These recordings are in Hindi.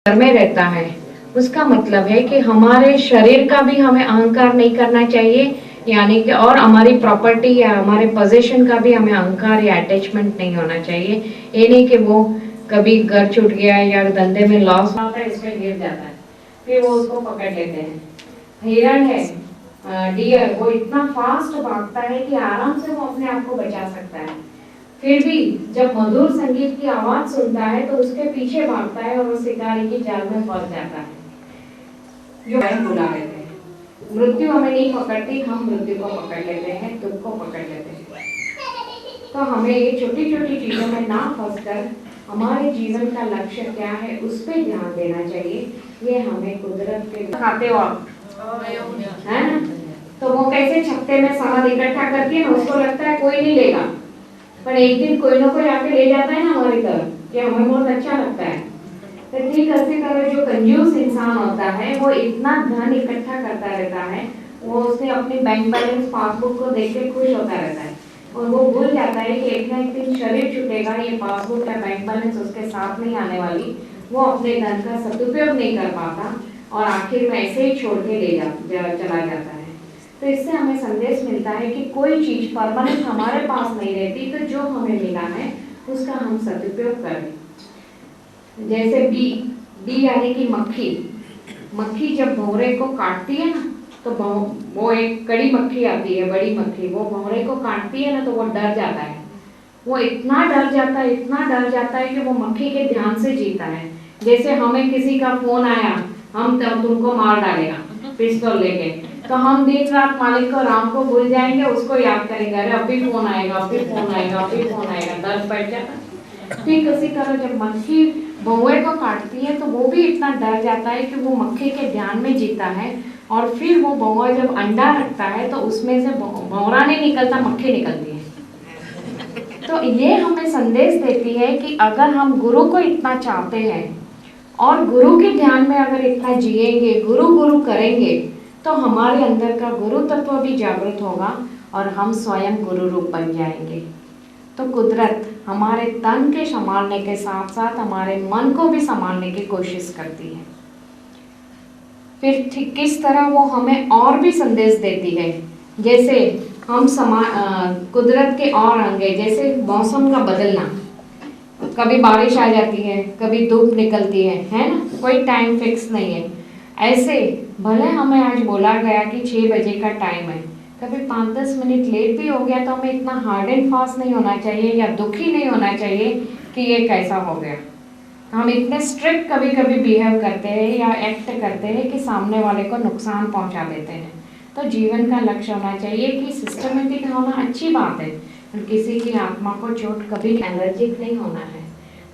घर में रहता है, उसका मतलब है कि हमारे शरीर का भी हमें अहंकार नहीं करना चाहिए, यानी कि और हमारी प्रॉपर्टी या हमारे पोजीशन का भी हमें अहंकार या अटैचमेंट नहीं होना चाहिए। ये नहीं कि वो कभी घर छूट गया या धंधे में लॉस होता है, इसमें गिर जाता है, फिर वो उसको पकड़ लेते हैं। हिरण है, डियर, वो इतना फास्ट भागता है कि आराम से वो अपने आप को बचा सकता है, फिर भी जब मधुर संगीत की आवाज सुनता है तो उसके पीछे भागता है और वो शिकारी की जाल में फंस जाता है, जो हम बुला लेते हैं। मृत्यु हमें नहीं पकड़ती, हम मृत्यु को पकड़ लेते हैं, दुख को पकड़ लेते हैं। तो हमें ये छोटी छोटी चीजों में ना फंसकर हमारे जीवन का लक्ष्य क्या है उस पर ध्यान देना चाहिए। ये हमें कुदरत के खाते हो आप, है ना? तो वो कैसे छत्ते में सामान इकट्ठा करके ना, उसको लगता है कोई नहीं लेगा, पर एक दिन कोई ना कोई आके ले जाता है ना हमारी तरफ, कि हमें बहुत अच्छा लगता है। तो ठीक ऐसे तरह जो कंजूस इंसान होता है वो इतना धन इकट्ठा करता रहता है, वो उसने अपने बैंक बैलेंस पासबुक को देख के खुश होता रहता है, और वो भूल जाता है कि एक ना एक दिन शरीर छूटेगा, ये पासबुक या बैंक बैलेंस उसके साथ नहीं आने वाली, वो अपने धन का सदुपयोग नहीं कर पाता और आखिर में ऐसे ही छोड़ के चला जाता है। तो इससे हमें संदेश मिलता है कि कोई चीज परमानेंट हमारे पास नहीं रहती, तो जो हमें मिला है उसका हम सदुपयोग करें। जैसे बी यानी कि मक्खी, मक्खी जब भौरे को काटती है ना, तो वो एक कड़ी मक्खी आती है, बड़ी मक्खी, वो भौरे को काटती है ना तो वो डर जाता है, वो इतना डर जाता है, इतना डर जाता है कि वो मक्खी के ध्यान से जीता है। जैसे हमें किसी का फोन आया, हम तुमको मार डालेगा पिस्तौल लेके, तो हम दिन रात मालिक को, राम को भूल जाएंगे, उसको याद करेंगे, अरे अभी फोन आएगा, अभी फोन आएगा, अभी फोन आएगा, दर्द बैठ जाता। ठीक उसी तरह जब मक्खी भौरे को काटती है तो वो भी इतना डर जाता है कि वो मक्खी के ध्यान में जीता है, और फिर वो भौरा जब अंडा रखता है तो उसमें से भौरा नहीं निकलता, मक्खी निकलती है। तो ये हमें संदेश देती है कि अगर हम गुरु को इतना चाहते हैं और गुरु के ध्यान में अगर इतना जिएंगे, गुरु गुरु करेंगे, तो हमारे अंदर का गुरु तत्व भी जागृत होगा और हम स्वयं गुरु रूप बन जाएंगे। तो कुदरत हमारे तन के संभालने के साथ साथ हमारे मन को भी संभालने की कोशिश करती है। फिर किस तरह वो हमें और भी संदेश देती है, जैसे हम कुदरत के और अंगे, जैसे मौसम का बदलना, कभी बारिश आ जाती है, कभी धूप निकलती है ना, कोई टाइम फिक्स नहीं है। ऐसे भले हमें आज बोला गया कि 6 बजे का टाइम है, कभी 5-10 मिनट लेट भी हो गया तो हमें इतना हार्ड एंड फास्ट नहीं होना चाहिए या दुखी नहीं होना चाहिए कि ये कैसा हो गया। हम इतने स्ट्रिक्ट कभी कभी बिहेव करते हैं या एक्ट करते हैं कि सामने वाले को नुकसान पहुंचा देते हैं। तो जीवन का लक्ष्य होना चाहिए कि सिस्टमेटिक होना अच्छी बात है, किसी की आत्मा को चोट कभी एलर्जिक नहीं होना है।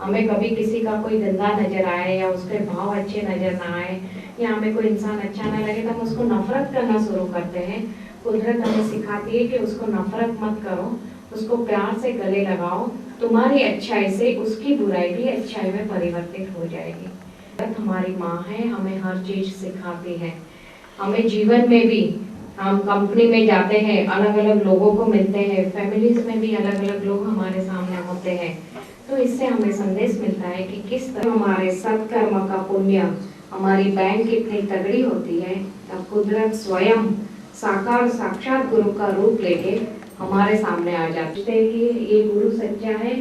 हमें कभी किसी का कोई गंदा नजर आए या उसके भाव अच्छे नजर ना आए या हमें कोई इंसान अच्छा ना लगे तो हम उसको नफरत करना शुरू करते हैं। कुदरत हमें सिखाती है कि उसको नफरत मत करो, उसको प्यार से गले लगाओ, तुम्हारी अच्छाई से उसकी बुराई भी अच्छाई में परिवर्तित हो जाएगी। कुदरत हमारी माँ है, हमें हर चीज सिखाती है। हमें जीवन में भी, हम कंपनी में जाते हैं, अलग अलग लोगों को मिलते हैं, फैमिलीज में भी अलग अलग लोग हमारे सामने होते हैं, तो इससे हमें संदेश मिलता है कि किस तरह हमारे सत्कर्म का पुण्य, हमारी बैंक कितनी तगड़ी होती है, तब कुदरत स्वयं साकार साक्षात गुरु का रूप लेके हमारे सामने आ जाते हैं कि ये गुरु सच्चा है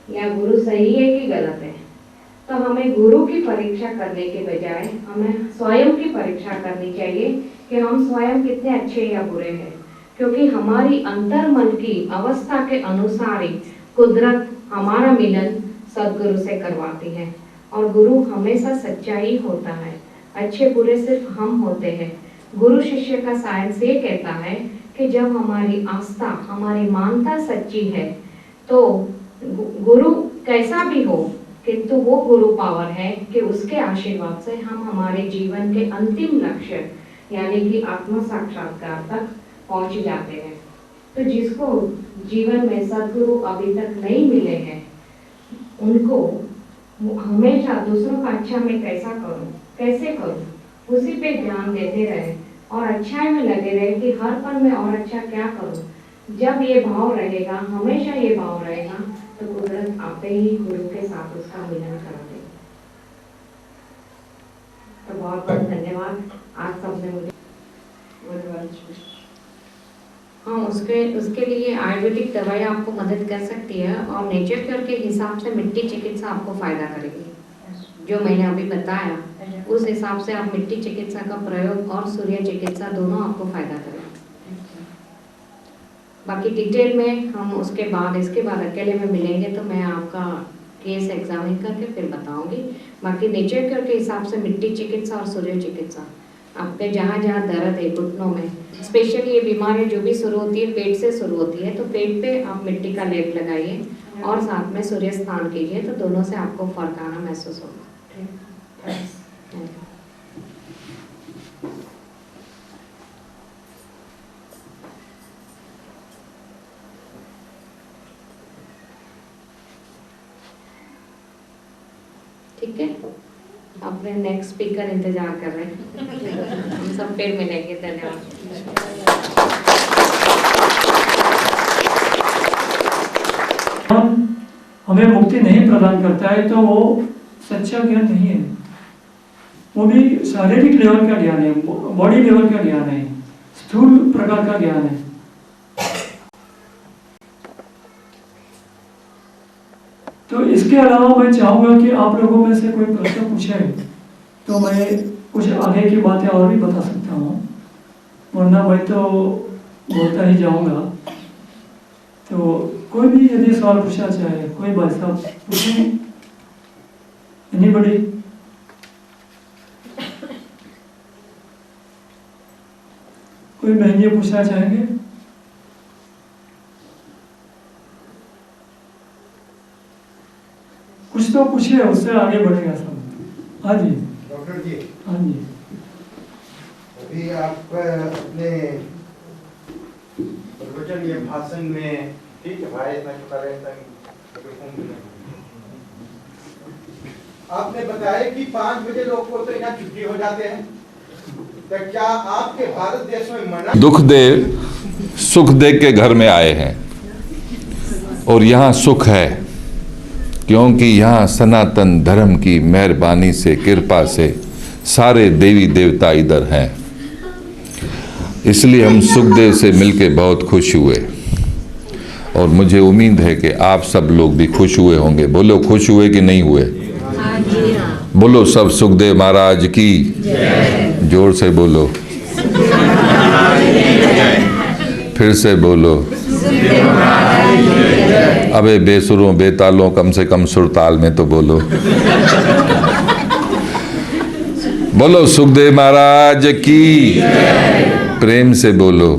या गुरु सही है कि गलत है। तो हमें गुरु की परीक्षा करने के बजाय हमें स्वयं की परीक्षा करनी चाहिए कि हम स्वयं कितने अच्छे या बुरे हैं, क्योंकि हमारी अंतर मन की अवस्था के अनुसार ही कुदरत हमारा मिलन सदगुरु से करवाती है, और गुरु हमेशा सच्चा ही होता है, अच्छे बुरे सिर्फ हम होते हैं। गुरु शिष्य का साइंस ये कहता है कि जब हमारी आस्था, हमारी मानता सच्ची है तो गुरु कैसा भी हो, किंतु वो गुरु पावर है कि उसके आशीर्वाद से हम हमारे जीवन के अंतिम लक्ष्य यानी कि आत्म साक्षात्कार तक पहुंच जाते हैं। तो जिसको जीवन में सदगुरु अभी तक नहीं मिले हैं, उनको हमेशा दूसरों का अच्छा मैं कैसा करूं, कैसे करूं, उसी पे ध्यान देते रहे और अच्छाई में लगे रहे कि हर पल में और अच्छा क्या करूं। जब ये भाव रहेगा, हमेशा ये भाव रहेगा, तो कुदरत आपे ही गुरु के साथ उसका मिलन करा देगा। बहुत बहुत धन्यवाद। आज सबने मुझे हाँ उसके लिए आयुर्वेदिक दवाई आपको मदद कर सकती है और नेचर केयर के हिसाब से मिट्टी चिकित्सा आपको फायदा करेगी। जो मैंने अभी बताया उस हिसाब से आप मिट्टी चिकित्सा का प्रयोग और सूर्य चिकित्सा दोनों आपको फायदा करेगा। बाकी डिटेल में हम इसके बाद अकेले में मिलेंगे तो मैं आपका केस एग्जामिन करके फिर बताऊंगी। बाकी नेचर केयर के हिसाब से मिट्टी चिकित्सा और सूर्य चिकित्सा आपके जहाँ जहाँ दर्द है घुटनों में, स्पेशली ये बीमारी जो भी शुरू होती है पेट से शुरू होती है, तो पेट पे आप मिट्टी का लेप लगाइए और साथ में सूर्य स्नान कीजिए, तो दोनों से आपको फर्क आना महसूस होगा। ठीक है, अपने नेक्स्ट स्पीकर इंतजार कर रहे हैं। हम सब फिर मिलेंगे। धन्यवाद। हमें मुक्ति नहीं प्रदान करता है तो वो सच्चा ज्ञान नहीं है। वो भी शारीरिक लेवल का ज्ञान है, बॉडी लेवल का ज्ञान है, स्थूल प्रकार का ज्ञान है। तो इसके अलावा मैं चाहूंगा कि आप लोगों में से कोई प्रश्न पूछे तो मैं कुछ आगे की बातें और भी बता सकता हूँ, वरना मैं तो बोलता ही जाऊंगा। तो कोई भी यदि सवाल पूछना चाहे, कोई भाई साहब पूछें। एनीबॉडी? कोई बहन जी पूछना चाहेंगे? कुछ तो पूछिए, उससे आगे बढ़ेगा सब। हाँ जी डॉक्टर जी। हाँ जी, अभी आप अपने प्रवचन या भाषण में, ठीक है भाई इतना चुका रहे आपने बताया कि 5 बजे लोग को तो यहाँ छुट्टी हो जाते हैं, तो क्या आपके भारत देश में मना दुख दे सुख दे के घर में आए हैं और यहाँ सुख है, क्योंकि यहाँ सनातन धर्म की मेहरबानी से कृपा से सारे देवी देवता इधर हैं। इसलिए हम सुखदेव से मिलके बहुत खुश हुए और मुझे उम्मीद है कि आप सब लोग भी खुश हुए होंगे। बोलो खुश हुए कि नहीं हुए? बोलो सब सुखदेव महाराज की जोर से बोलो, फिर से बोलो। अबे बेसुरों बेतालों कम से कम सुरताल में तो बोलो। बोलो सुखदेव महाराज की, प्रेम से बोलो,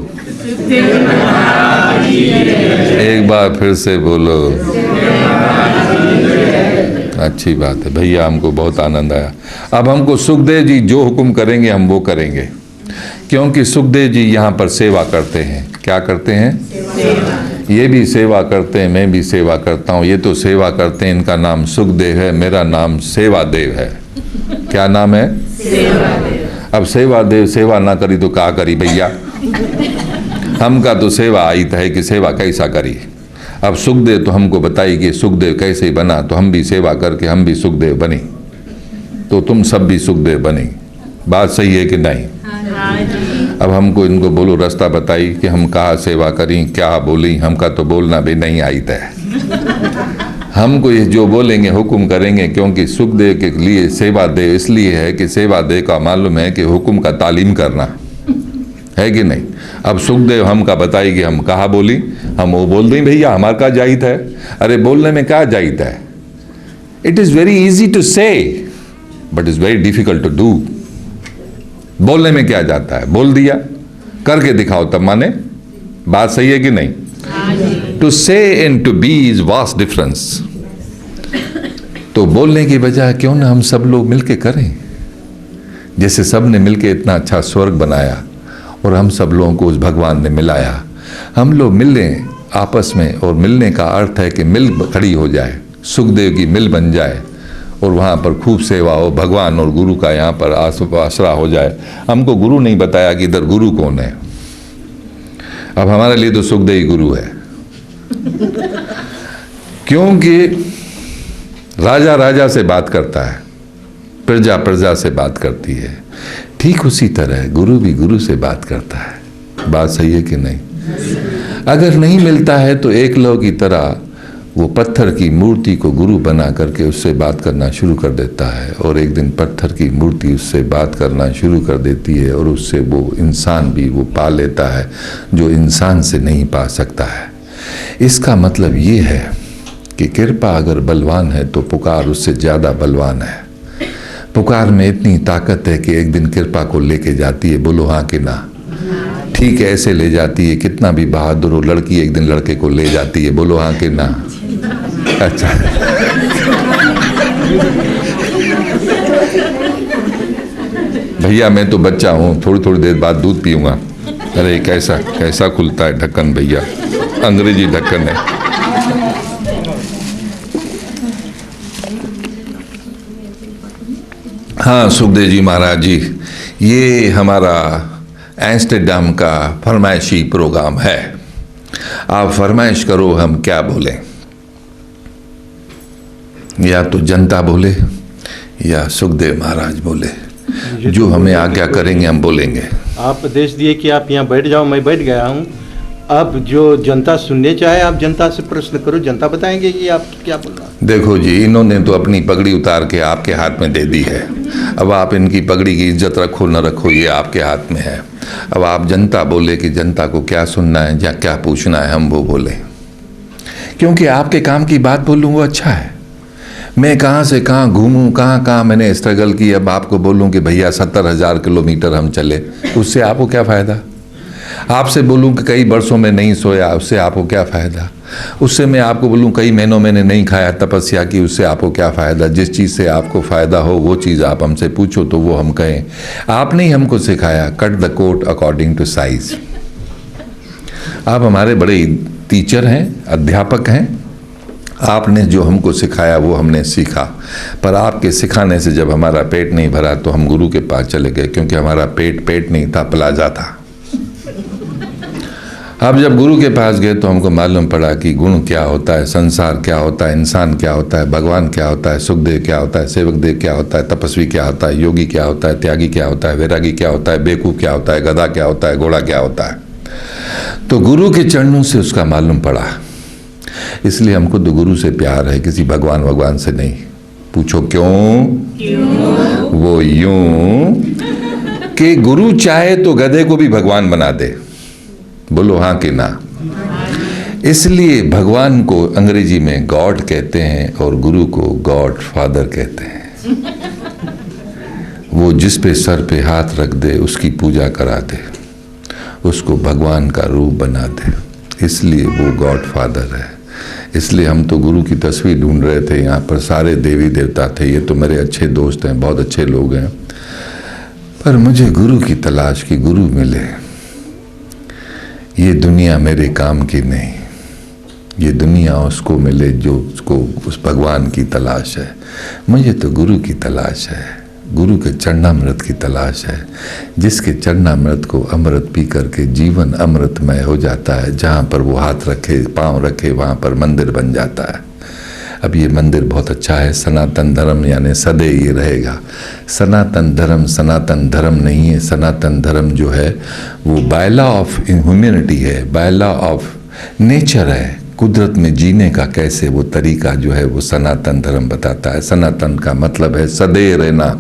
एक बार फिर से बोलो। अच्छी बात है भैया, हमको बहुत आनंद आया। अब हमको सुखदेव जी जो हुक्म करेंगे हम वो करेंगे, क्योंकि सुखदेव जी यहाँ पर सेवा करते हैं। क्या करते हैं? ये भी सेवा करते हैं, मैं भी सेवा करता हूँ। ये तो सेवा करते हैं, इनका नाम सुखदेव है, मेरा नाम सेवादेव है। क्या नाम है? सेवादेव। अब सेवादेव सेवा ना करी तो क्या करी भैया? हमका तो सेवा आई है कि सेवा कैसा करी। अब सुखदेव तो हमको बताई कि सुखदेव कैसे बना, तो हम भी सेवा करके हम भी सुखदेव बने, तो तुम सब भी सुखदेव बने। बात सही है कि नहीं? अब हमको इनको बोलो, रास्ता बताई कि हम कहाँ सेवा करें, क्या बोली। हमका तो बोलना भी नहीं आई था। हमको ये जो बोलेंगे हुक्म करेंगे, क्योंकि सुखदेव के लिए सेवा देव इसलिए है कि सेवा देव का मालूम है कि हुक्म का तालीम करना है कि नहीं। अब सुखदेव हमका बताई कि हम कहाँ बोली, हम वो बोल दें भैया, हमारा क्या जाहित है? अरे बोलने में क्या जाहित है? It is very easy to say but is very difficult to do. बोलने में क्या जाता है, बोल दिया, करके दिखाओ तब माने। बात सही है कि नहीं? To say and to be is vast difference. तो बोलने की बजाय क्यों ना हम सब लोग मिलके करें, जैसे सब ने मिलके इतना अच्छा स्वर्ग बनाया और हम सब लोगों को उस भगवान ने मिलाया। हम लोग मिलें आपस में, और मिलने का अर्थ है कि मिल खड़ी हो जाए, सुखदेव की मिल बन जाए और वहाँ पर खूब सेवा हो, भगवान और गुरु का यहाँ पर आसरा हो जाए। हमको गुरु नहीं बताया कि इधर गुरु कौन है। अब हमारे लिए तो सुखदेव ही गुरु है, क्योंकि राजा राजा से बात करता है, प्रजा प्रजा से बात करती है, ठीक उसी तरह गुरु भी गुरु से बात करता है। बात सही है कि नहीं? अगर नहीं मिलता है तो एकलव्य की तरह वो पत्थर की मूर्ति को गुरु बना करके उससे बात करना शुरू कर देता है, और एक दिन पत्थर की मूर्ति उससे बात करना शुरू कर देती है, और उससे वो इंसान भी वो पा लेता है जो इंसान से नहीं पा सकता है। इसका मतलब ये है कि कृपा अगर बलवान है तो पुकार उससे ज़्यादा बलवान है। पुकार में इतनी ताकत है कि एक दिन कृपा को लेके जाती है। बोलो हाँ कि ना? ठीक है, ऐसे ले जाती है। कितना भी बहादुर हो लड़की एक दिन लड़के को ले जाती है। बोलो हाँ कि ना? अच्छा भैया मैं तो बच्चा हूँ, थोड़ी थोड़ी देर बाद दूध पीऊंगा। अरे कैसा कैसा खुलता है ढक्कन भैया, अंग्रेजी ढक्कन है। हाँ सुखदेव जी महाराज जी, ये हमारा एम्स्टर्डम का फरमाइशी प्रोग्राम है। आप फरमाइश करो हम क्या बोलें, या तो जनता बोले या सुखदेव महाराज बोले, जो हमें आज्ञा करेंगे हम बोलेंगे। आप आदेश दिए कि आप यहाँ बैठ जाओ, मैं बैठ गया हूँ। अब जो जनता सुनने चाहे आप जनता से प्रश्न करो, जनता बताएंगे कि आप क्या बोल रहा है। देखो जी, इन्होंने तो अपनी पगड़ी उतार के आपके हाथ में दे दी है। अब आप इनकी पगड़ी की इज्जत रखो न रखो ये आपके हाथ में है। अब आप जनता बोले कि जनता को क्या सुनना है या क्या पूछना है, हम वो बोले। क्योंकि आपके काम की बात बोलूँ वो अच्छा है। मैं कहाँ से कहाँ घूमूँ, कहाँ कहाँ मैंने स्ट्रगल की, अब आपको बोलूँ कि भैया 70,000 किलोमीटर हम चले, उससे आपको क्या फ़ायदा? आपसे बोलूँ कि कई वर्षों में नहीं सोया, उससे आपको क्या फ़ायदा? उससे मैं आपको बोलूँ कई महीनों मैंने नहीं खाया, तपस्या की, उससे आपको क्या फ़ायदा? जिस चीज़ से आपको फ़ायदा हो वो चीज़ आप हमसे पूछो तो वो हम कहें। आपने ही हमको सिखाया cut the coat according to size. आप हमारे बड़े टीचर हैं, अध्यापक हैं। आपने जो हमको सिखाया वो हमने सीखा, पर आपके सिखाने से जब हमारा पेट नहीं भरा तो हम गुरु के पास चले गए, क्योंकि हमारा पेट नहीं था, प्लाजा था। अब जब गुरु के पास गए तो हमको मालूम पड़ा कि गुण क्या होता है, संसार क्या होता है, इंसान क्या होता है, भगवान क्या होता है, सुखदेव क्या होता है, सेवक देव क्या होता है, तपस्वी क्या होता है, योगी क्या होता है, त्यागी क्या होता है, वैरागी क्या होता है, बेवकूफ़ क्या होता है, गधा क्या होता है, घोड़ा क्या होता है। तो गुरु के चरणों से उसका मालूम पड़ा। इसलिए हमको तो गुरु से प्यार है, किसी भगवान से नहीं। पूछो क्यों? वो यूं कि गुरु चाहे तो गधे को भी भगवान बना दे। बोलो हाँ कि ना? इसलिए भगवान को अंग्रेजी में गॉड कहते हैं और गुरु को गॉड फादर कहते हैं। वो जिस पे सर पे हाथ रख दे उसकी पूजा करा दे, उसको भगवान का रूप बना दे, इसलिए वो गॉड फादर है। इसलिए हम तो गुरु की तस्वीर ढूंढ रहे थे, यहाँ पर सारे देवी देवता थे। ये तो मेरे अच्छे दोस्त हैं, बहुत अच्छे लोग हैं, पर मुझे गुरु की तलाश की, गुरु मिले। ये दुनिया मेरे काम की नहीं, ये दुनिया उसको मिले जो उसको उस भगवान की तलाश है। मुझे तो गुरु की तलाश है, गुरु के चरणामृत की तलाश है, जिसके चरणामृत को अमृत पी करके जीवन अमृतमय हो जाता है। जहाँ पर वो हाथ रखे, पाँव रखे, वहाँ पर मंदिर बन जाता है। अब ये मंदिर बहुत अच्छा है, सनातन धर्म यानी सदैव ये रहेगा। सनातन धर्म नहीं है। सनातन धर्म जो है वो बाय लॉ ऑफ ह्यूमैनिटी है, बाय लॉ ऑफ नेचर है। कुदरत में जीने का कैसे वो तरीका जो है वो सनातन धर्म बताता है। सनातन का मतलब है सदैव रहना।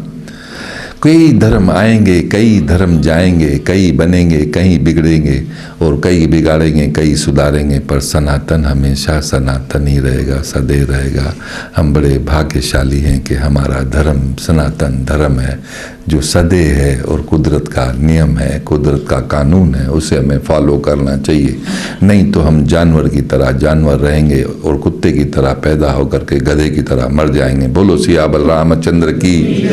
कई धर्म आएंगे, कई धर्म जाएंगे, कई बनेंगे, कई बिगड़ेंगे और कई बिगाड़ेंगे, कई सुधारेंगे, पर सनातन हमेशा सनातन ही रहेगा, सदैव रहेगा। हम बड़े भाग्यशाली हैं कि हमारा धर्म सनातन धर्म है जो सदैव है और कुदरत का नियम है, कुदरत का कानून है, उसे हमें फॉलो करना चाहिए। नहीं तो हम जानवर की तरह जानवर रहेंगे और कुत्ते की तरह पैदा होकर के गधे की तरह मर जाएंगे। बोलो सिया बलरामचंद्र की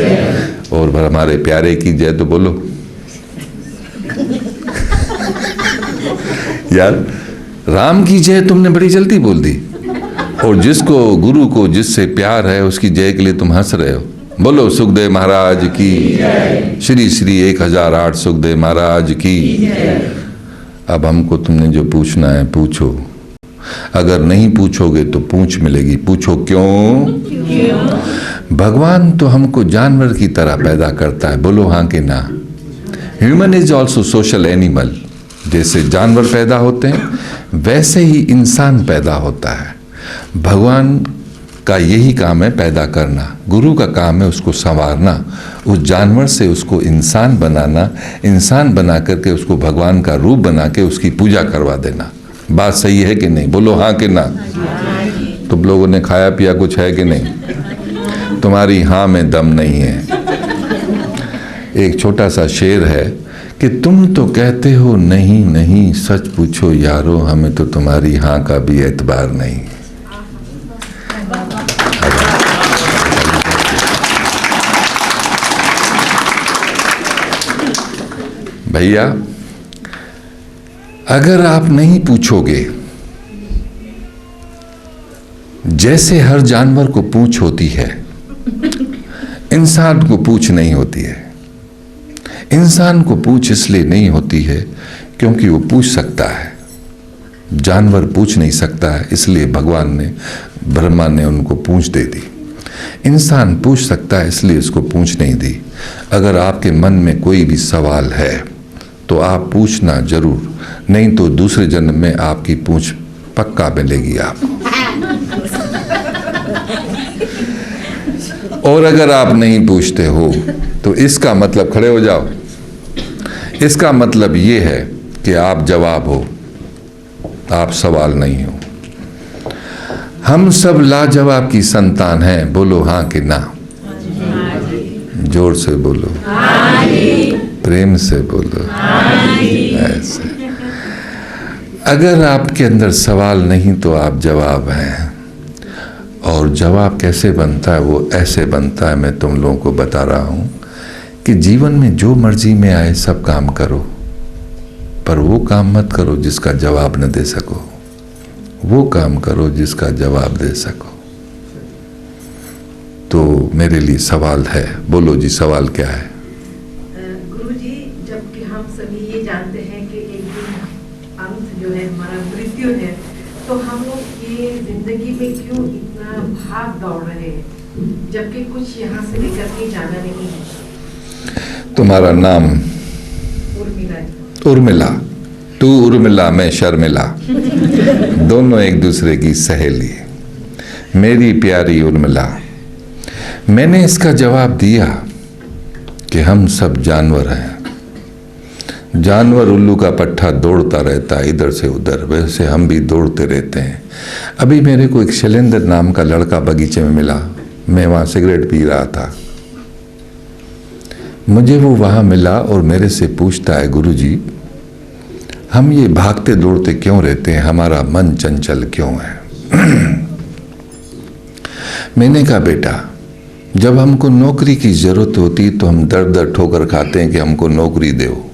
और हमारे प्यारे की जय। तो बोलो यार, राम की जय तुमने बड़ी जल्दी बोल दी, और जिसको गुरु को जिससे प्यार है उसकी जय के लिए तुम हंस रहे हो। बोलो सुखदेव महाराज की, श्री श्री 1008 सुखदेव महाराज की। अब हमको तुमने जो पूछना है पूछो, अगर नहीं पूछोगे तो पूंछ मिलेगी। पूछो क्यों? भगवान तो हमको जानवर की तरह पैदा करता है, बोलो हाँ कि ना। Human is also social animal. जैसे जानवर पैदा होते हैं वैसे ही इंसान पैदा होता है। भगवान का यही काम है, पैदा करना। गुरु का काम है उसको संवारना, उस जानवर से उसको इंसान बनाना, इंसान बना करके उसको भगवान का रूप बना के उसकी पूजा करवा देना। बात सही है कि नहीं? बोलो हाँ कि ना। तुम लोगों ने खाया पिया कुछ है कि नहीं? तुम्हारी हाँ में दम नहीं है। एक छोटा सा शेर है कि तुम तो कहते हो नहीं नहीं, सच पूछो यारो, हमें तो तुम्हारी हाँ का भी एतबार नहीं। भैया अगर आप नहीं पूछोगे, जैसे हर जानवर को पूंछ होती है, इंसान को पूंछ नहीं होती है। इंसान को पूंछ इसलिए नहीं होती है क्योंकि वो पूछ सकता है, जानवर पूछ नहीं सकता है, इसलिए भगवान ने, ब्रह्मा ने उनको पूंछ दे दी। इंसान पूछ सकता है इसलिए उसको पूंछ नहीं दी। अगर आपके मन में कोई भी सवाल है तो आप पूछना जरूर, नहीं तो दूसरे जन्म में आपकी पूंछ पक्का मिलेगी आपको। और अगर आप नहीं पूछते हो तो इसका मतलब, खड़े हो जाओ, इसका मतलब ये है कि आप जवाब हो, आप सवाल नहीं हो। हम सब लाजवाब की संतान हैं, बोलो हाँ कि ना। जोर से बोलो, प्रेम से बोलो, ऐसे। अगर आपके अंदर सवाल नहीं तो आप जवाब हैं। और जवाब कैसे बनता है? वो ऐसे बनता है, मैं तुम लोगों को बता रहा हूं कि जीवन में जो मर्जी में आए सब काम करो, पर वो काम मत करो जिसका जवाब न दे सको। वो काम करो जिसका जवाब दे सको। तो मेरे लिए सवाल है, बोलो जी, सवाल क्या है? गुरुजी, जबकि हम सभी ये जानते हैं कि एक दिन अंत जो है हमारा मृत्यु है, तो हम लोग ये जिंदगी में क्यों इतना भाग दौड़ रहे हैं, जबकि कुछ यहाँ से लेकर के जाना नहीं है। तुम्हारा नाम? उर्मिला। उर्मिला। तू उर्मिला, मैं शर्मिला, दोनों एक दूसरे की सहेली। मेरी प्यारी उर्मिला, मैंने इसका जवाब दिया कि हम सब जानवर हैं। जानवर उल्लू का पट्टा दौड़ता रहता है इधर से उधर, वैसे हम भी दौड़ते रहते हैं। अभी मेरे को एक शैलेंद्र नाम का लड़का बगीचे में मिला, मैं वहाँ सिगरेट पी रहा था। मुझे वो वहाँ मिला और मेरे से पूछता है, गुरुजी हम ये भागते दौड़ते क्यों रहते हैं, हमारा मन चंचल क्यों है? मैंने कहा, बेटा जब हमको नौकरी की जरूरत होती तो हम दर दर ठोकर खाते हैं कि हमको नौकरी दो।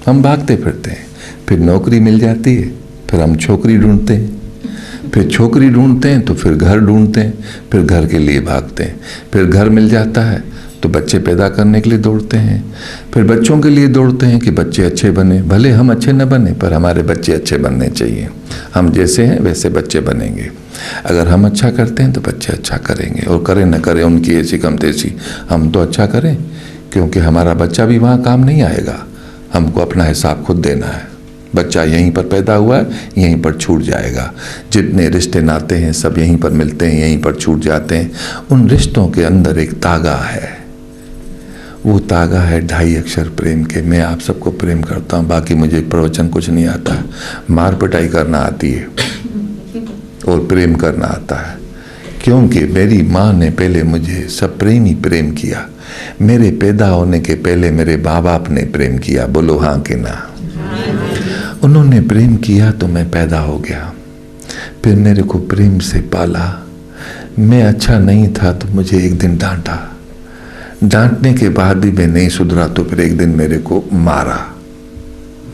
हम भागते फिरते हैं, फिर नौकरी मिल जाती है, फिर हम छोकरी ढूंढते हैं, फिर छोकरी ढूंढते हैं तो फिर घर ढूंढते हैं, फिर घर के लिए भागते हैं, फिर घर मिल जाता है तो बच्चे पैदा करने के लिए दौड़ते हैं, फिर बच्चों के लिए दौड़ते हैं कि बच्चे अच्छे बने। भले हम अच्छे न बने पर हमारे बच्चे अच्छे बनने चाहिए। हम जैसे हैं वैसे बच्चे बनेंगे। अगर हम अच्छा करते हैं तो बच्चे अच्छा करेंगे, और करें न करें उनकी ऐसी कम तैसी, हम तो अच्छा करें, क्योंकि हमारा बच्चा भी वहाँ काम नहीं आएगा। हमको अपना हिसाब खुद देना है। बच्चा यहीं पर पैदा हुआ है, यहीं पर छूट जाएगा। जितने रिश्ते नाते हैं सब यहीं पर मिलते हैं, यहीं पर छूट जाते हैं। उन रिश्तों के अंदर एक तागा है, वो तागा है 2.5 अक्षर प्रेम के। मैं आप सबको प्रेम करता हूँ, बाकी मुझे प्रवचन कुछ नहीं आता। मार पिटाई करना आती है और प्रेम करना आता है, क्योंकि मेरी माँ ने पहले मुझे सब प्रेम ही प्रेम किया। मेरे पैदा होने के पहले मेरे माँ बाप ने प्रेम किया, बोलो हाँ कि ना। उन्होंने प्रेम किया तो मैं पैदा हो गया, फिर मेरे को प्रेम से पाला। मैं अच्छा नहीं था तो मुझे एक दिन डांटा, डांटने के बाद भी मैं नहीं सुधरा तो फिर एक दिन मेरे को मारा।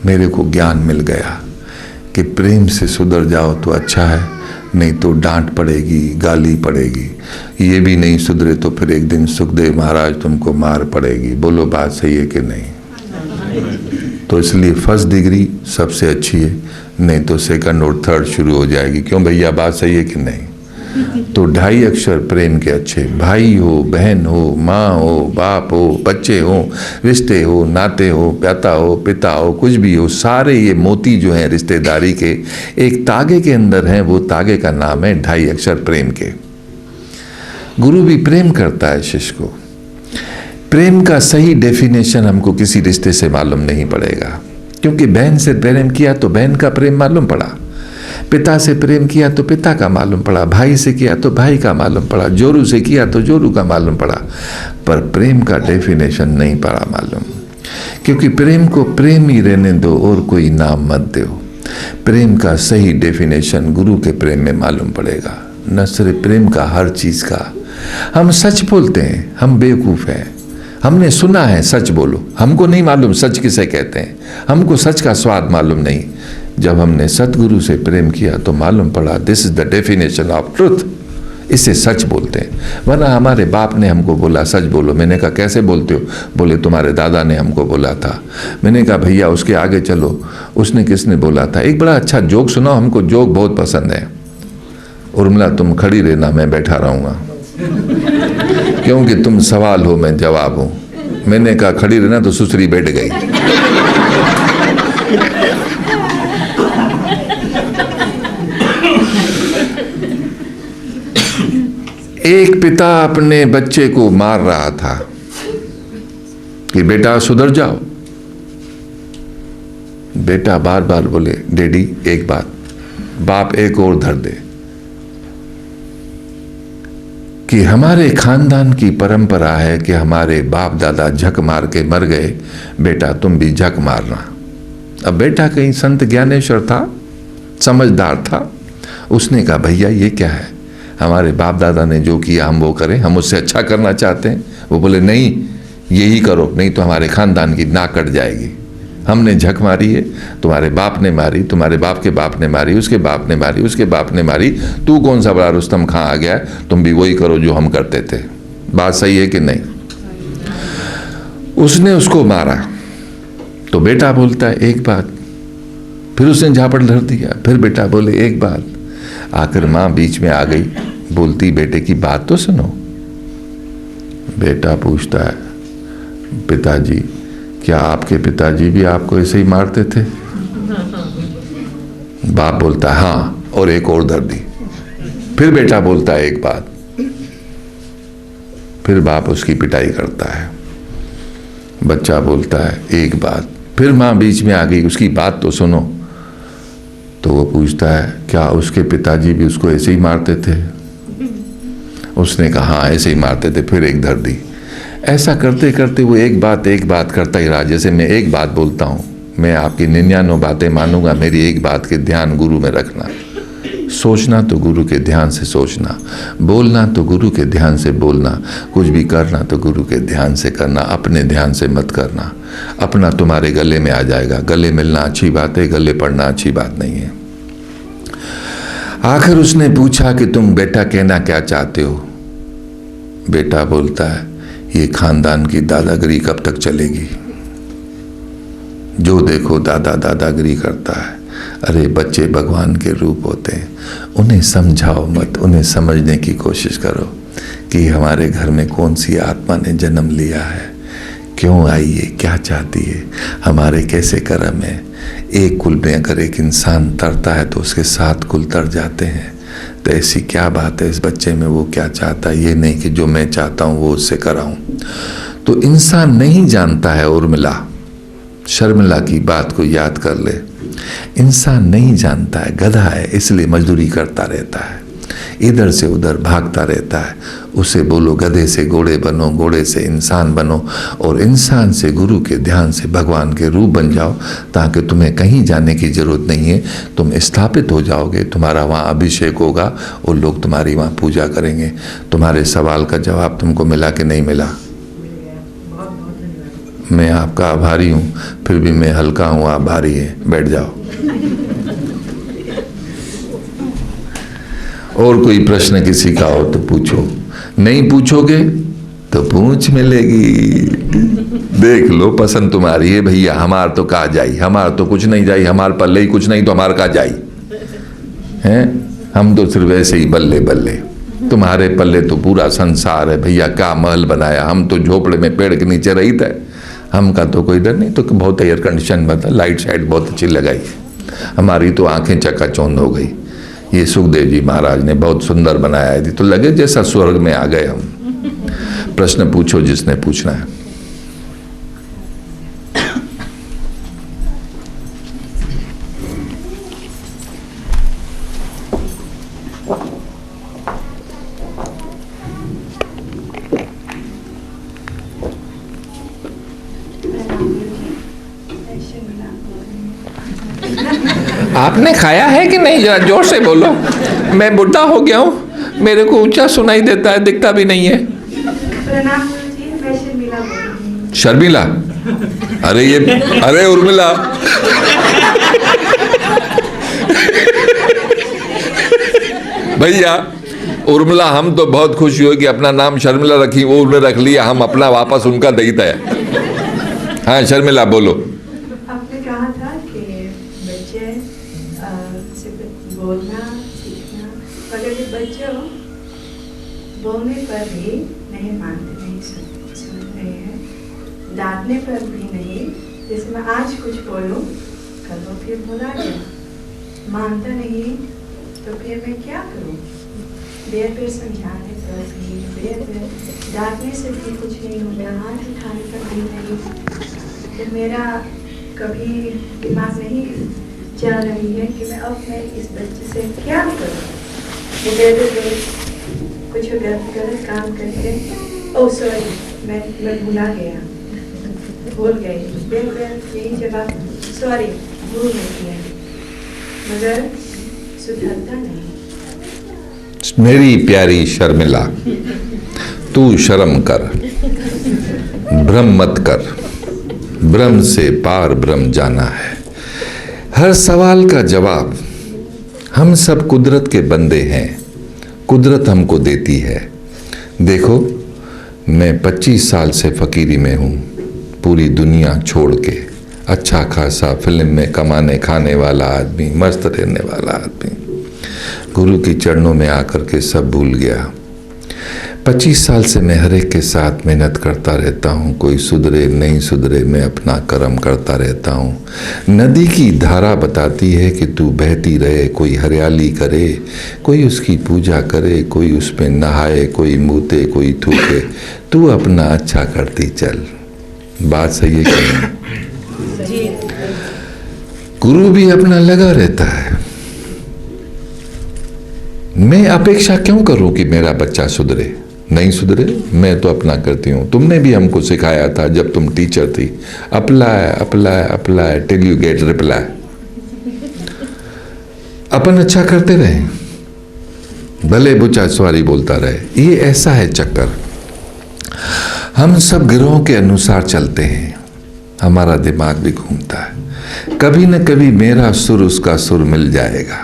मेरे को ज्ञान मिल गया कि प्रेम से सुधर जाओ तो अच्छा है, नहीं तो डांट पड़ेगी, गाली पड़ेगी। ये भी नहीं सुधरे तो फिर एक दिन सुखदेव महाराज तुमको मार पड़ेगी। बोलो बात सही है कि नहीं? तो इसलिए फर्स्ट डिग्री सबसे अच्छी है, नहीं तो सेकंड और थर्ड शुरू हो जाएगी। क्यों भैया, बात सही है कि नहीं? तो 2.5 अक्षर प्रेम के अच्छे, भाई हो, बहन हो, माँ हो, बाप हो, बच्चे हो, रिश्ते हो, नाते हो, पिता हो, कुछ भी हो, सारे ये मोती जो हैं रिश्तेदारी के एक तागे के अंदर हैं। वो तागे का नाम है 2.5 अक्षर प्रेम के। गुरु भी प्रेम करता है शिष्य को। प्रेम का सही डेफिनेशन हमको किसी रिश्ते से मालूम नहीं पड़ेगा, क्योंकि बहन से प्रेम किया तो बहन का प्रेम मालूम पड़ा, पिता से प्रेम किया तो पिता का मालूम पड़ा, भाई से किया तो भाई का मालूम पड़ा, जोरू से किया तो जोरू का मालूम पड़ा, पर प्रेम का डेफिनेशन नहीं पड़ा मालूम। क्योंकि प्रेम को प्रेम ही रहने दो और कोई नाम मत दो। प्रेम का सही डेफिनेशन गुरु के प्रेम में मालूम पड़ेगा, न सिर्फ प्रेम का, हर चीज़ का। हम सच बोलते हैं, हम बेवकूफ़ हैं, हमने सुना है सच बोलो, हमको नहीं मालूम सच किसे कहते हैं, हमको सच का स्वाद मालूम नहीं। जब हमने सतगुरु से प्रेम किया तो मालूम पड़ा this is the definition of truth, इसे सच बोलते हैं। वरना हमारे बाप ने हमको बोला सच बोलो, मैंने कहा कैसे बोलते हो? बोले तुम्हारे दादा ने हमको बोला था। मैंने कहा भैया उसके आगे चलो, उसने किसने बोला था? एक बड़ा अच्छा जोक सुनाओ, हमको जोक बहुत पसंद है। उर्मिला तुम खड़ी रहना, मैं बैठा रहूँगा, क्योंकि तुम सवाल हो मैं जवाब हूँ। मैंने कहा खड़ी रहना तो सुसरी बैठ गई। एक पिता अपने बच्चे को मार रहा था कि बेटा सुधर जाओ। बेटा बार बार बोले डैडी एक बात, बाप एक और धर दे कि हमारे खानदान की परंपरा है कि हमारे बाप दादा झक मार के मर गए, बेटा तुम भी झक मारना। अब बेटा कहीं संत ज्ञानेश्वर था, समझदार था, उसने कहा भैया ये क्या है, हमारे बाप दादा ने जो किया हम वो करें, हम उससे अच्छा करना चाहते हैं। वो बोले नहीं यही करो, नहीं तो हमारे खानदान की नाक कट जाएगी। हमने झक मारी है, तुम्हारे बाप ने मारी, तुम्हारे बाप के बाप ने मारी, उसके बाप ने मारी, उसके बाप ने मारी, तू कौन सा बड़ा रुस्तम खां आ गया है, तुम भी वही करो जो हम करते थे। बात सही है कि नहीं? उसने उसको मारा तो बेटा बोलता है एक बात, फिर उसने झापड़ धर दिया, फिर बेटा बोले एक बात। आखिर माँ बीच में आ गई, बोलती बेटे की बात तो सुनो। बेटा पूछता है पिताजी क्या आपके पिताजी भी आपको ऐसे ही मारते थे? बाप बोलता है हाँ, और एक और धर दी। फिर बेटा बोलता है एक बात, फिर बाप उसकी पिटाई करता है। बच्चा बोलता है एक बात, फिर माँ बीच में आ गई, उसकी बात तो सुनो। तो वो पूछता है क्या उसके पिताजी भी उसको ऐसे ही मारते थे? उसने कहा हाँ ऐसे ही मारते थे, फिर एक धर दी। ऐसा करते करते वो एक बात करता ही रहा। जैसे मैं एक बात बोलता हूँ, मैं आपकी 99 बातें मानूंगा, मेरी एक बात के ध्यान गुरु में रखना। सोचना तो गुरु के ध्यान से सोचना, बोलना तो गुरु के ध्यान से बोलना, कुछ भी करना तो गुरु के ध्यान से करना, अपने ध्यान से मत करना। अपना तुम्हारे गले में आ जाएगा। गले मिलना अच्छी बात है, गले पड़ना अच्छी बात नहीं है। आखिर उसने पूछा कि तुम बेटा कहना क्या चाहते हो? बेटा बोलता है ये खानदान की दादागिरी कब तक चलेगी? जो देखो दादा दादागिरी करता है। अरे बच्चे भगवान के रूप होते हैं, उन्हें समझाओ मत, उन्हें समझने की कोशिश करो कि हमारे घर में कौन सी आत्मा ने जन्म लिया है, क्यों आई है, क्या चाहती है, हमारे कैसे कर्म है। एक कुल में अगर एक इंसान तरता है तो उसके 7 कुल तर जाते हैं। तो ऐसी क्या बात है इस बच्चे में, वो क्या चाहता है? ये नहीं कि जो मैं चाहता हूँ वो उससे कराऊं। तो इंसान नहीं जानता है। उर्मिला शर्मिला की बात को याद कर ले। इंसान नहीं जानता है, गधा है, इसलिए मजदूरी करता रहता है, इधर से उधर भागता रहता है। उसे बोलो गधे से घोड़े बनो, घोड़े से इंसान बनो, और इंसान से गुरु के ध्यान से भगवान के रूप बन जाओ, ताकि तुम्हें कहीं जाने की जरूरत नहीं है। तुम स्थापित हो जाओगे, तुम्हारा वहाँ अभिषेक होगा और लोग तुम्हारी वहाँ पूजा करेंगे। तुम्हारे सवाल का जवाब तुमको मिला कि नहीं मिला? मैं आपका आभारी हूँ, फिर भी मैं हल्का हूँ, आप भारी हैं। बैठ जाओ। और कोई प्रश्न किसी का हो तो पूछो, नहीं पूछोगे तो पूंछ मिलेगी। देख लो, पसंद तुम्हारी है भैया, हमार तो कहा जाई, हमार तो कुछ नहीं जाई, हमार पल्ले ही कुछ नहीं तो हमार कहा जाई हैं। हम तो सिर्फ ऐसे ही बल्ले बल्ले, तुम्हारे पल्ले तो पूरा संसार है भैया। क्या महल बनाया, हम तो झोपड़े में पेड़ के नीचे रही थे, हम का तो कोई डर नहीं। तो बहुत एयर कंडीशन बता, लाइट शाइट बहुत अच्छी लगाई, हमारी तो आंखें चकाचौंध हो गई। ये सुखदेव जी महाराज ने बहुत सुंदर बनाया है, तो लगे जैसा स्वर्ग में आ गए हम। प्रश्न पूछो जिसने पूछना है। आपने खाया है कि नहीं, जरा जोर से बोलो। मैं बुढ़ा हो गया हूँ, मेरे को ऊंचा सुनाई देता है, दिखता भी नहीं है। प्रणाम गुरुजी, मैं शर्मिला बोल रही हूँ। शर्मिला? अरे उर्मिला। भैया उर्मिला, हम तो बहुत खुशी हुई कि अपना नाम शर्मिला रखी, वो उन्होंने रख लिया, हम अपना वापस उनका देता है। हाँ शर्मिला बोलो। आपने कहा था कि बच्चे से बोलना सीखना, मगर ये बच्चे बोलने पर भी नहीं मानते, नहीं सुन रहे हैं, डांटने पर भी नहीं। जैसे मैं आज कुछ बोलूं, कल वो फिर भुला गया, मानता नहीं, तो फिर मैं क्या करूं? देर पर समझाने पर भी, देर पर डांटने से भी कुछ नहीं हो रहा, हाथ उठाने पर भी नहीं। तो मेरा कभी दिमाग नहीं चल रही है कि मैं अब मैं इस बच्चे से क्या करूं। कुछ गलत काम करके, ओह सॉरी, मैं भुला गया, भूल गई, यही जवाब, सॉरी भूल गई, मगर सुधरता नहीं। मेरी प्यारी शर्मिला, तू शर्म कर, भ्रम मत कर, भ्रम से पार ब्रह्म जाना है। हर सवाल का जवाब, हम सब कुदरत के बंदे हैं, कुदरत हमको देती है। देखो मैं 25 साल से फकीरी में हूँ, पूरी दुनिया छोड़ के, अच्छा खासा फिल्म में कमाने खाने वाला आदमी, मस्त रहने वाला आदमी, गुरु के चरणों में आकर के सब भूल गया। 25 साल से मैं हर एक के साथ मेहनत करता रहता हूँ, कोई सुधरे नहीं सुधरे, मैं अपना कर्म करता रहता हूँ। नदी की धारा बताती है कि तू बहती रहे, कोई हरियाली करे, कोई उसकी पूजा करे, कोई उसमें नहाए, कोई मूते, कोई थूके, तू अपना अच्छा करती चल। बात सही है कि नहीं? गुरु भी अपना लगा रहता है। मैं अपेक्षा क्यों करूं कि मेरा बच्चा सुधरे? नहीं सुधरे, मैं तो अपना करती हूँ। तुमने भी हमको सिखाया था जब तुम टीचर थी, apply apply apply till you get reply. अपन अच्छा करते रहे, भले बुचा सवारी बोलता रहे। ये ऐसा है चक्कर, हम सब गिरोह के अनुसार चलते हैं, हमारा दिमाग भी घूमता है। कभी न कभी मेरा सुर उसका सुर मिल जाएगा।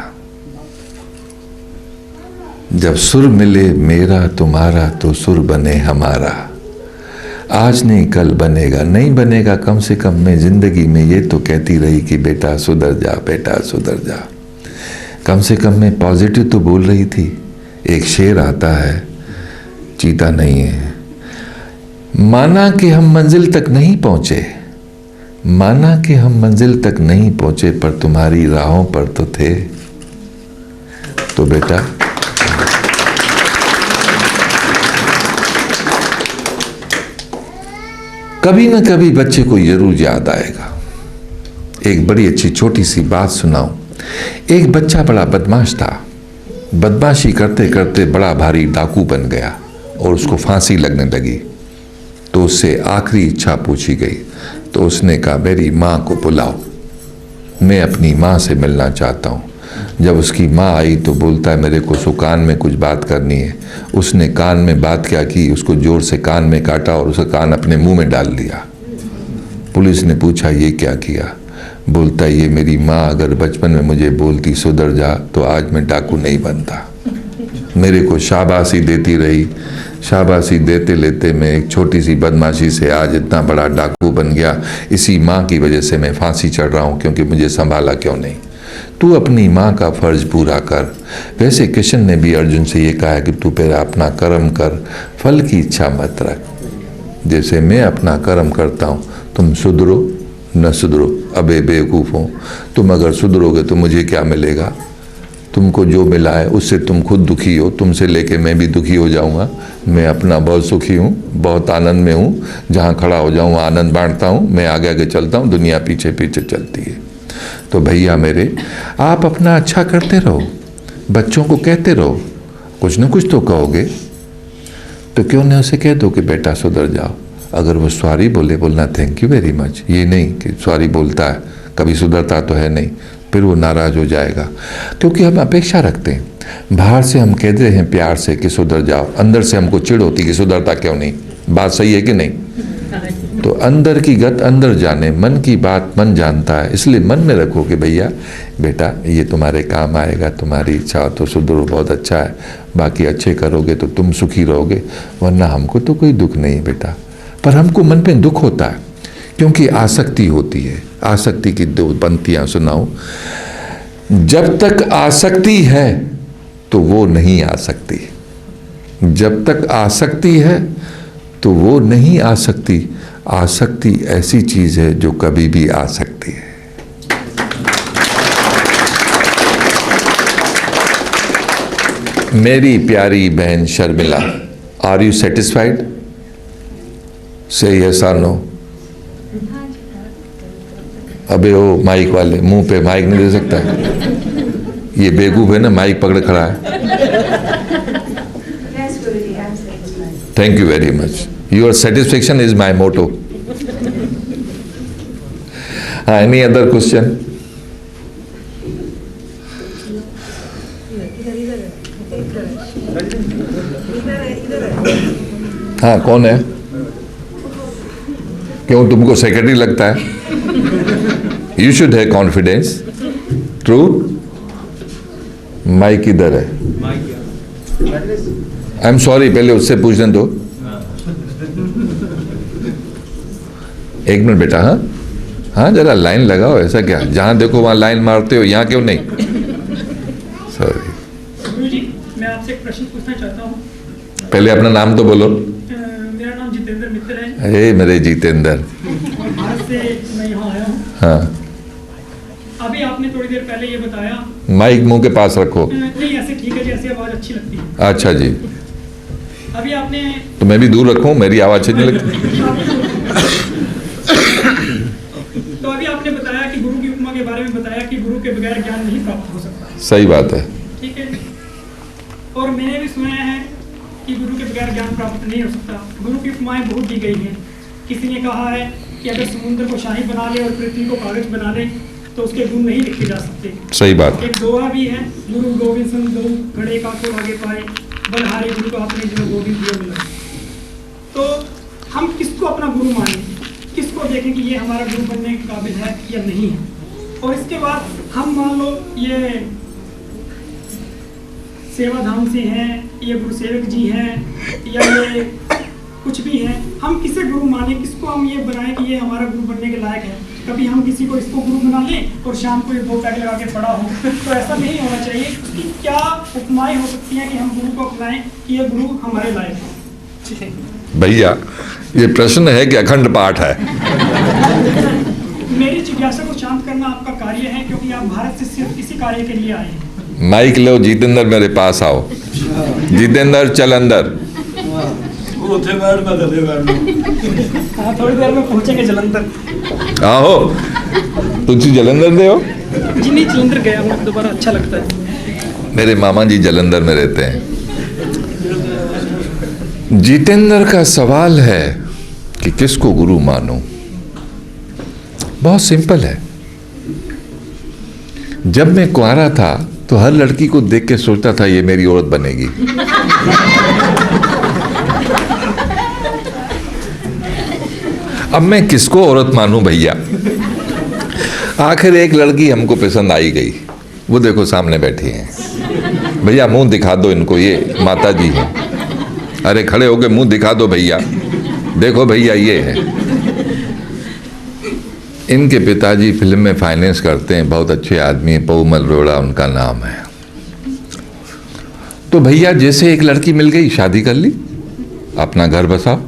जब सुर मिले मेरा तुम्हारा तो सुर बने हमारा। आज नहीं कल बनेगा, नहीं बनेगा कम से कम मैं जिंदगी में ये तो कहती रही कि बेटा सुधर जा, बेटा सुधर जा। कम से कम मैं पॉजिटिव तो बोल रही थी। एक शेर आता है, चीता नहीं है, माना कि हम मंजिल तक नहीं पहुंचे, माना कि हम मंजिल तक नहीं पहुंचे, पर तुम्हारी राहों पर तो थे। तो बेटा कभी न कभी बच्चे को जरूर याद आएगा। एक बड़ी अच्छी छोटी सी बात सुनाऊं। एक बच्चा बड़ा बदमाश था, बदमाशी करते करते बड़ा भारी डाकू बन गया और उसको फांसी लगने लगी। तो उससे आखिरी इच्छा पूछी गई, तो उसने कहा मेरी माँ को बुलाओ, मैं अपनी माँ से मिलना चाहता हूँ। जब उसकी माँ आई तो बोलता है मेरे को कान में कुछ बात करनी है। उसने कान में बात क्या की, उसको जोर से कान में काटा और उसका कान अपने मुंह में डाल दिया। पुलिस ने पूछा ये क्या किया? बोलता ये मेरी माँ अगर बचपन में मुझे बोलती सुधर जा तो आज मैं डाकू नहीं बनता। मेरे को शाबाशी देती रही, शाबाशी देते लेते मैं एक छोटी सी बदमाशी से आज इतना बड़ा डाकू बन गया। इसी माँ की वजह से मैं फांसी चढ़ रहा हूँ, क्योंकि मुझे संभाला क्यों नहीं। तू अपनी माँ का फर्ज पूरा कर। वैसे कृष्ण ने भी अर्जुन से ये कहा है कि तू पहले अपना कर्म कर, फल की इच्छा मत रख। जैसे मैं अपना कर्म करता हूँ, तुम सुधरो न सुधरो, अबे बेवकूफ़ों, तुम अगर सुधरोगे तो मुझे क्या मिलेगा? तुमको जो मिला है उससे तुम खुद दुखी हो, तुमसे लेके मैं भी दुखी हो जाऊंगा। मैं अपना बहुत सुखी हूँ, बहुत आनंद में हूँ। जहाँ खड़ा हो जाऊँ आनंद बांटता हूँ। मैं आगे आगे चलता हूँ, दुनिया पीछे पीछे चलती है। तो भैया मेरे, आप अपना अच्छा करते रहो, बच्चों को कहते रहो, कुछ न कुछ तो कहोगे। तो क्यों नहीं उसे कह दो कि बेटा सुधर जाओ। अगर वो सॉरी बोले, बोलना थैंक यू वेरी मच। ये नहीं कि सॉरी बोलता है, कभी सुधरता तो है नहीं, फिर वो नाराज़ हो जाएगा। क्योंकि हम अपेक्षा रखते हैं, बाहर से हम कहते हैं प्यार से कि सुधर जाओ, अंदर से हमको चिढ़ होती कि सुधरता क्यों नहीं। बात सही है कि नहीं? तो अंदर की गत अंदर जाने, मन की बात मन जानता है। इसलिए मन में रखो कि भैया बेटा ये तुम्हारे काम आएगा, तुम्हारी इच्छा हो तो सुधरो, बहुत अच्छा है। बाकी अच्छे करोगे तो तुम सुखी रहोगे, वरना हमको तो कोई दुख नहीं बेटा। पर हमको मन पे दुख होता है क्योंकि आसक्ति होती है। आसक्ति की दो पंक्तियां सुनाऊं। जब तक आसक्ति है तो वो नहीं आ सकती, जब तक आसक्ति है तो वो नहीं आ सकती। आसक्ति ऐसी चीज है जो कभी भी आ सकती है। मेरी प्यारी बहन शर्मिला, आर यू सेटिस्फाइड? से यस और नो। अबे ओ माइक वाले, मुंह पे माइक नहीं दे सकता है, ये बेवकूफ है ना, माइक पकड़ खड़ा है। Thank you very much, your satisfaction is my motto. हाँ, एनी अदर क्वेश्चन? हाँ, कौन है? क्यों तुमको सेक्रेटरी लगता है? You should have confidence. True. Mike इधर है। आई एम सॉरी, पहले उससे पूछने दो। एक मिनट बेटा। हाँ हाँ, जरा लाइन लगाओ। ऐसा क्या, जहां देखो वहां लाइन मारते हो, यहाँ क्यों नहीं? सॉरी। गुरु जी, मैं आपसे एक प्रश्न पूछना चाहता हूँ। पहले अपना नाम तो बोलो। मेरा नाम जितेंद्र मित्तल है। अरे मेरे जितेंद्र। भारत से मैं यहाँ आया हूँ। हाँ, अभी आपने थोड़ी देर पहले ये बताया। माइक मुंह के पास रखो। नहीं, ऐसे ठीक है जी, ऐसी आवाज़ अच्छी लगती है। अच्छा जी, अभी आपने तो मैं भी दूर रखूं, मेरी आवाज़ अच्छी नहीं लगती? तो अभी आपने बताया कि गुरु की उपमा के बारे में बताया कि गुरु के बगैर ज्ञान नहीं प्राप्त हो सकता। सही बात है। ठीक है। और मैंने भी सुना है कि गुरु के बगैर ज्ञान प्राप्त नहीं हो सकता। गुरु की उपमाएं बहुत दी गई हैं। किसी ने कहा है कि अगर समुद्र को शाही बना ले और पृथ्वी को कागज बना ले तो उसके गुण नहीं लिखे जा सकते। सही बात है। एक दोहा भी है, गुरु गोविंद संग दो घड़े का को आगे पाए, बलहारे गुरु को अपने जिन्हें गोविंद दियो मिला। तो हम किसको अपना गुरु माने, किसको देखें कि ये हमारा गुरु बनने के काबिल है या नहीं है। और इसके बाद हम मान लो ये सेवाधाम से हैं, ये गुरु सेवक जी हैं, या ये कुछ भी हैं, हम किसे गुरु माने, किसको हम ये बनाएं कि ये हमारा गुरु बनने के लायक है। कभी हम किसी को इसको गुरु बना लें और शाम को ये 2 पैग लगा के पड़ा हो, तो ऐसा नहीं होना चाहिए। उसकी क्या उपमाएं हो सकती हैं कि हम गुरु को अपनाएं कि ये गुरु हमारे लायक है। भैया ये प्रश्न है कि अखंड पाठ है? मेरी जिज्ञासा को शांत करना आपका कार्य है, क्योंकि आप भारत से सिर्फ इसी कार्य के लिए आए हैं। माइक लो जितेंद्र, मेरे पास आओ। जितेंद्र चल अंदर। हाँ, थोड़ी देर में पहुंचेंगे जलंधर। आओ, तुम जलंधर दे हो? जी नहीं, जलंधर गया हूँ दोबारा, अच्छा लगता है। मेरे मामा जी जलंधर में रहते हैं। जितेंद्र का सवाल है कि किसको गुरु मानूं। बहुत सिंपल है। जब मैं कुंवारा था तो हर लड़की को देख के सोचता था ये मेरी औरत बनेगी। अब मैं किसको औरत मानूं भैया? आखिर एक लड़की हमको पसंद आई गई, वो देखो सामने बैठी हैं। भैया मुंह दिखा दो इनको, ये माता जी हैं। अरे खड़े होके मुंह दिखा दो भैया, देखो भैया ये है। इनके पिताजी फिल्म में फाइनेंस करते हैं, बहुत अच्छे आदमी, पौमल रोड़ा उनका नाम है। तो भैया जैसे एक लड़की मिल गई, शादी कर ली, अपना घर बसाओ,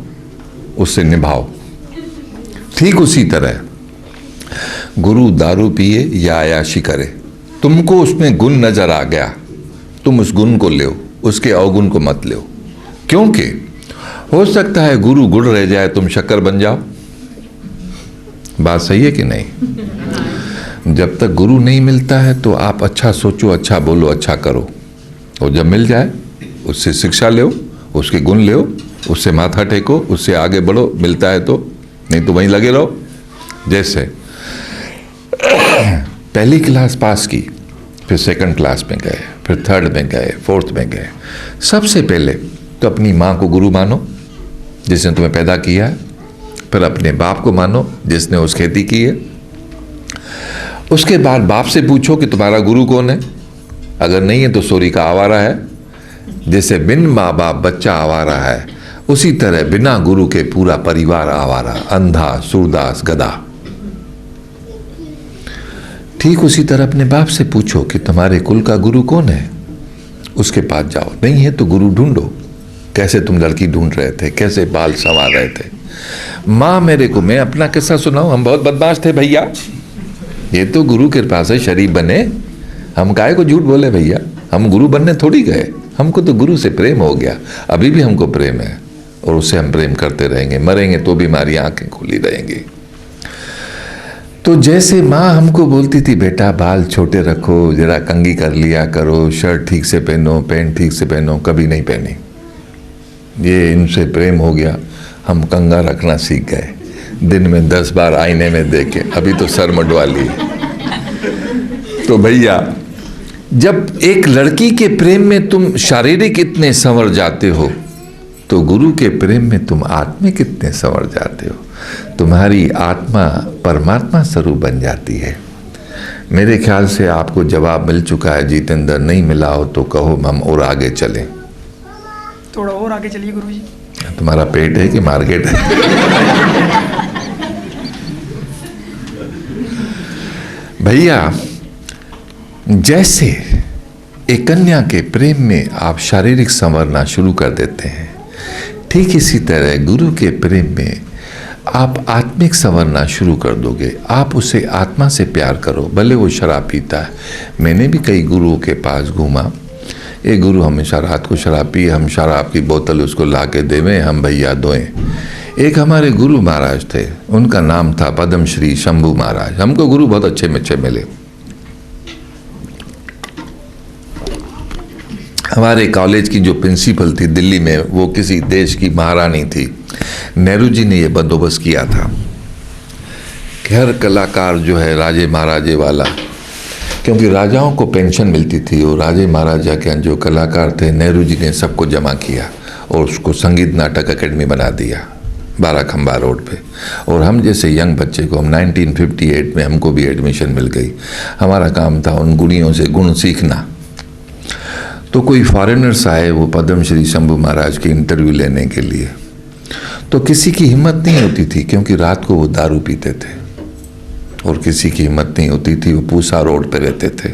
उससे निभाओ। ठीक उसी तरह गुरु दारू पिए या अयाशी करे, तुमको उसमें गुण नजर आ गया, तुम उस गुण को लो, उसके अवगुण को मत लो। क्योंकि हो सकता है गुरु गुड़ रह जाए, तुम शक्कर बन जाओ। बात सही है कि नहीं? जब तक गुरु नहीं मिलता है तो आप अच्छा सोचो, अच्छा बोलो, अच्छा करो, और जब मिल जाए उससे शिक्षा लो, उसके गुण लो, उससे माथा टेको, उससे आगे बढ़ो, मिलता है तो, नहीं तो वहीं लगे रहो। जैसे पहली क्लास पास की, फिर सेकंड क्लास में गए, फिर थर्ड में गए, फोर्थ में गए। सबसे पहले तो अपनी माँ को गुरु मानो जिसने तुम्हें पैदा किया है, फिर अपने बाप को मानो जिसने उस खेती की है। उसके बाद बाप से पूछो कि तुम्हारा गुरु कौन है, अगर नहीं है तो सोरी का आवारा है। जैसे बिन माँ बाप बच्चा आवारा है, उसी तरह बिना गुरु के पूरा परिवार आवारा, अंधा, सूरदास, गधा। ठीक उसी तरह अपने बाप से पूछो कि तुम्हारे कुल का गुरु कौन है, उसके पास जाओ। नहीं है तो गुरु ढूंढो। कैसे तुम लड़की ढूंढ रहे थे, कैसे बाल संवार रहे थे। माँ मेरे को, मैं अपना किस्सा सुनाऊं, हम बहुत बदमाश थे भैया, ये तो गुरु के पास है शरीफ बने, हम काहे को झूठ बोले भैया, हम गुरु बनने थोड़ी गए, हमको तो गुरु से प्रेम हो गया, अभी भी हमको प्रेम है और उससे हम प्रेम करते रहेंगे, मरेंगे तो भी हमारी आंखें खुली रहेंगी। तो जैसे माँ हमको बोलती थी बेटा बाल छोटे रखो, जरा कंघी कर लिया करो, शर्ट ठीक से पहनो, पैंट ठीक से पहनो, कभी नहीं पहनी। ये इनसे प्रेम हो गया, हम कंघा रखना सीख गए, दिन में 10 बार आईने में देखे, अभी तो सर मडवा ली। तो भैया जब एक लड़की के प्रेम में तुम शारीरिक इतने संवर जाते हो, तो गुरु के प्रेम में तुम आत्मिक कितने संवर जाते हो। तुम्हारी आत्मा परमात्मा स्वरूप बन जाती है। मेरे ख्याल से आपको जवाब मिल चुका है। जितेंद्र, नहीं मिला हो तो कहो, हम और आगे चलें। थोड़ा और आगे चलिए गुरुजी। तुम्हारा पेट है कि मार्केट है? भैया जैसे एक कन्या के प्रेम में आप शारीरिक संवरना शुरू कर देते हैं, ठीक इसी तरह गुरु के प्रेम में आप आत्मिक संवरना शुरू कर दोगे। आप उसे आत्मा से प्यार करो, भले वो शराब पीता है। मैंने भी कई गुरुओं के पास घूमा, एक गुरु हमेशा रात को शराब पिए, हम शराब की बोतल उसको ला के देवें, हम भैया दोएं। एक हमारे गुरु महाराज थे, उनका नाम था पद्म श्री शंभू महाराज। हमको गुरु बहुत अच्छे मिले। हमारे कॉलेज की जो प्रिंसिपल थी दिल्ली में, वो किसी देश की महारानी थी। नेहरू जी ने ये बंदोबस्त किया था कि हर कलाकार जो है राजे महाराजे वाला, क्योंकि राजाओं को पेंशन मिलती थी और राजे महाराजा के जो कलाकार थे, नेहरू जी ने सबको जमा किया और उसको संगीत नाटक अकेडमी बना दिया 12 खंबा रोड पे। और हम जैसे यंग बच्चे को, हम 1958 में हमको भी एडमिशन मिल गई। हमारा काम था उन गुणियों से गुण सीखना। तो कोई फॉरेनर्स आए वो पद्म श्री शंभू महाराज की इंटरव्यू लेने के लिए, तो किसी की हिम्मत नहीं होती थी, क्योंकि रात को वो दारू पीते थे और किसी की हिम्मत नहीं होती थी, वो पूसा रोड पे रहते थे।